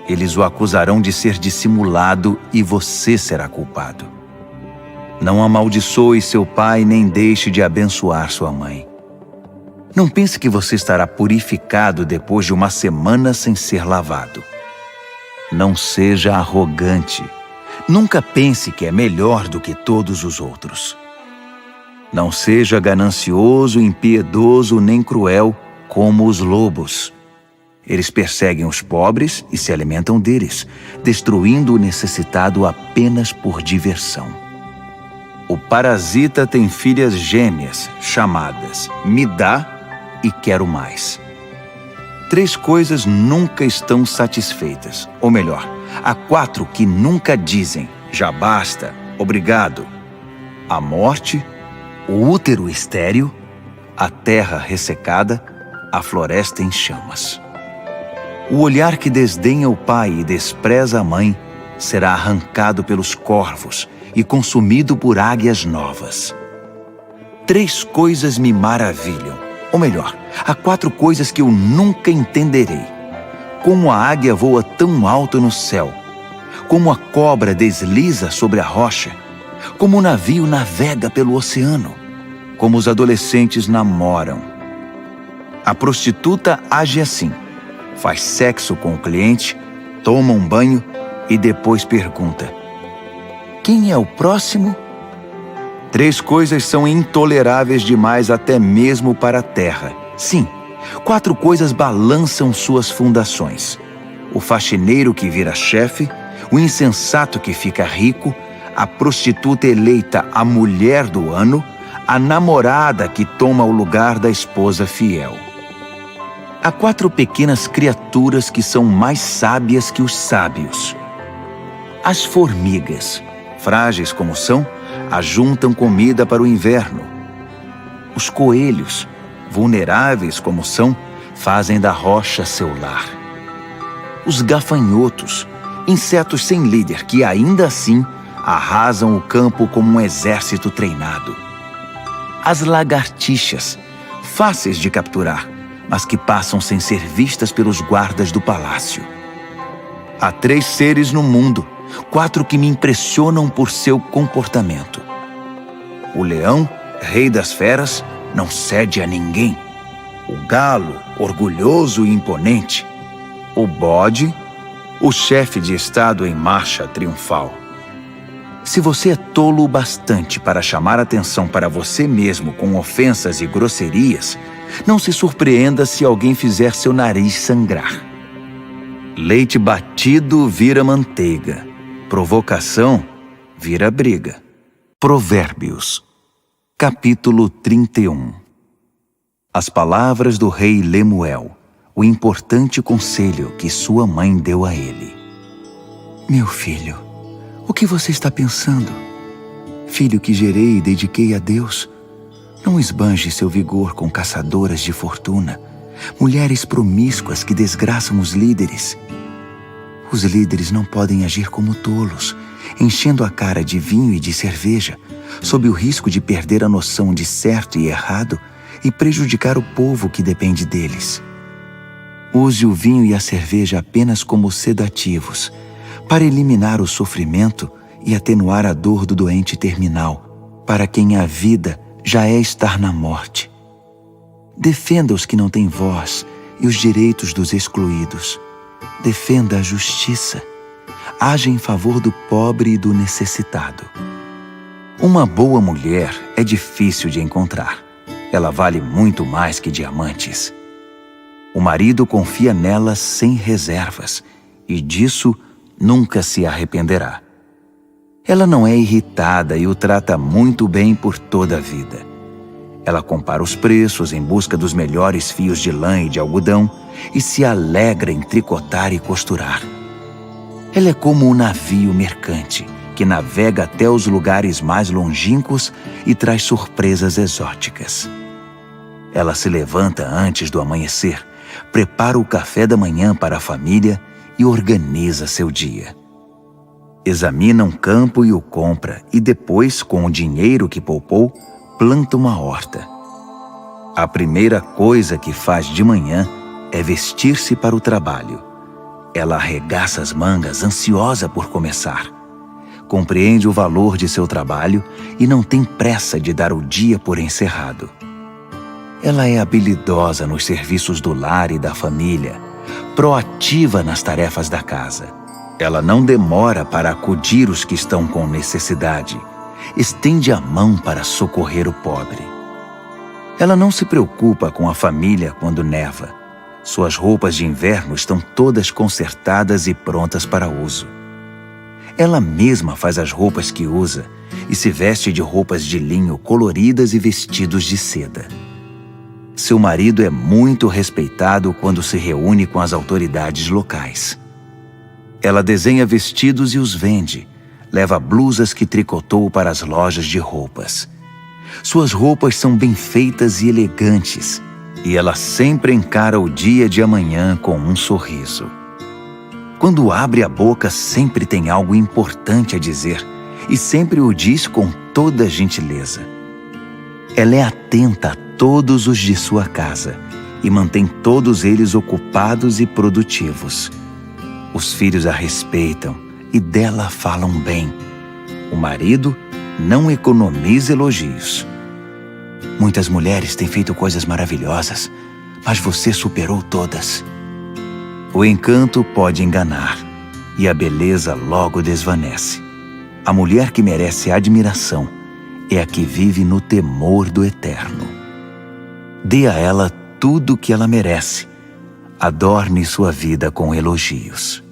Eles o acusarão de ser dissimulado e você será culpado. Não amaldiçoe seu pai nem deixe de abençoar sua mãe. Não pense que você estará purificado depois de uma semana sem ser lavado. Não seja arrogante. Nunca pense que é melhor do que todos os outros. Não seja ganancioso, impiedoso nem cruel como os lobos. Eles perseguem os pobres e se alimentam deles, destruindo o necessitado apenas por diversão. O parasita tem filhas gêmeas, chamadas me dá e quero mais. 3 coisas nunca estão satisfeitas, ou melhor, há 4 que nunca dizem já basta, obrigado: a morte, o útero estéril, a terra ressecada, a floresta em chamas. O olhar que desdenha o pai e despreza a mãe será arrancado pelos corvos e consumido por águias novas. 3 coisas me maravilham, ou melhor, há 4 coisas que eu nunca entenderei. Como a águia voa tão alto no céu, como a cobra desliza sobre a rocha, como o navio navega pelo oceano, como os adolescentes namoram. A prostituta age assim: faz sexo com o cliente, toma um banho e depois pergunta: quem é o próximo? 3 coisas são intoleráveis demais até mesmo para a terra. Sim, 4 coisas balançam suas fundações: o faxineiro que vira chefe, o insensato que fica rico, a prostituta eleita a mulher do ano, a namorada que toma o lugar da esposa fiel. Há 4 pequenas criaturas que são mais sábias que os sábios. As formigas, frágeis como são, ajuntam comida para o inverno. Os coelhos, vulneráveis como são, fazem da rocha seu lar. Os gafanhotos, insetos sem líder que ainda assim arrasam o campo como um exército treinado. As lagartixas, fáceis de capturar, mas que passam sem ser vistas pelos guardas do palácio. Há 3 seres no mundo, 4 que me impressionam por seu comportamento. O leão, rei das feras, não cede a ninguém. O galo, orgulhoso e imponente. O bode, o chefe de estado em marcha triunfal. Se você é tolo o bastante para chamar atenção para você mesmo com ofensas e grosserias, não se surpreenda se alguém fizer seu nariz sangrar. Leite batido vira manteiga. Provocação vira briga. Provérbios, capítulo 31. As palavras do rei Lemuel, o importante conselho que sua mãe deu a ele. Meu filho, o que você está pensando? Filho que gerei e dediquei a Deus, não esbanje seu vigor com caçadoras de fortuna, mulheres promíscuas que desgraçam os líderes. Os líderes não podem agir como tolos, enchendo a cara de vinho e de cerveja, sob o risco de perder a noção de certo e errado e prejudicar o povo que depende deles. Use o vinho e a cerveja apenas como sedativos, para eliminar o sofrimento e atenuar a dor do doente terminal, para quem a vida já é estar na morte. Defenda os que não têm voz e os direitos dos excluídos. Defenda a justiça. Haja em favor do pobre e do necessitado. Uma boa mulher é difícil de encontrar. Ela vale muito mais que diamantes. O marido confia nela sem reservas, e disso nunca se arrependerá. Ela não é irritada e o trata muito bem por toda a vida. Ela compara os preços em busca dos melhores fios de lã e de algodão e se alegra em tricotar e costurar. Ela é como um navio mercante que navega até os lugares mais longínquos e traz surpresas exóticas. Ela se levanta antes do amanhecer, prepara o café da manhã para a família e organiza seu dia. Examina um campo e o compra, e depois, com o dinheiro que poupou, planta uma horta. A primeira coisa que faz de manhã é vestir-se para o trabalho. Ela arregaça as mangas, ansiosa por começar. Compreende o valor de seu trabalho e não tem pressa de dar o dia por encerrado. Ela é habilidosa nos serviços do lar e da família, proativa nas tarefas da casa. Ela não demora para acudir os que estão com necessidade. Estende a mão para socorrer o pobre. Ela não se preocupa com a família quando neva. Suas roupas de inverno estão todas consertadas e prontas para uso. Ela mesma faz as roupas que usa e se veste de roupas de linho coloridas e vestidos de seda. Seu marido é muito respeitado quando se reúne com as autoridades locais. Ela desenha vestidos e os vende. Leva blusas que tricotou para as lojas de roupas. Suas roupas são bem feitas e elegantes, e ela sempre encara o dia de amanhã com um sorriso. Quando abre a boca, sempre tem algo importante a dizer, e sempre o diz com toda gentileza. Ela é atenta a todos os de sua casa e mantém todos eles ocupados e produtivos. Os filhos a respeitam e dela falam bem. O marido não economiza elogios. Muitas mulheres têm feito coisas maravilhosas, mas você superou todas. O encanto pode enganar, e a beleza logo desvanece. A mulher que merece admiração é a que vive no temor do Eterno. Dê a ela tudo o que ela merece. adorne sua vida com elogios.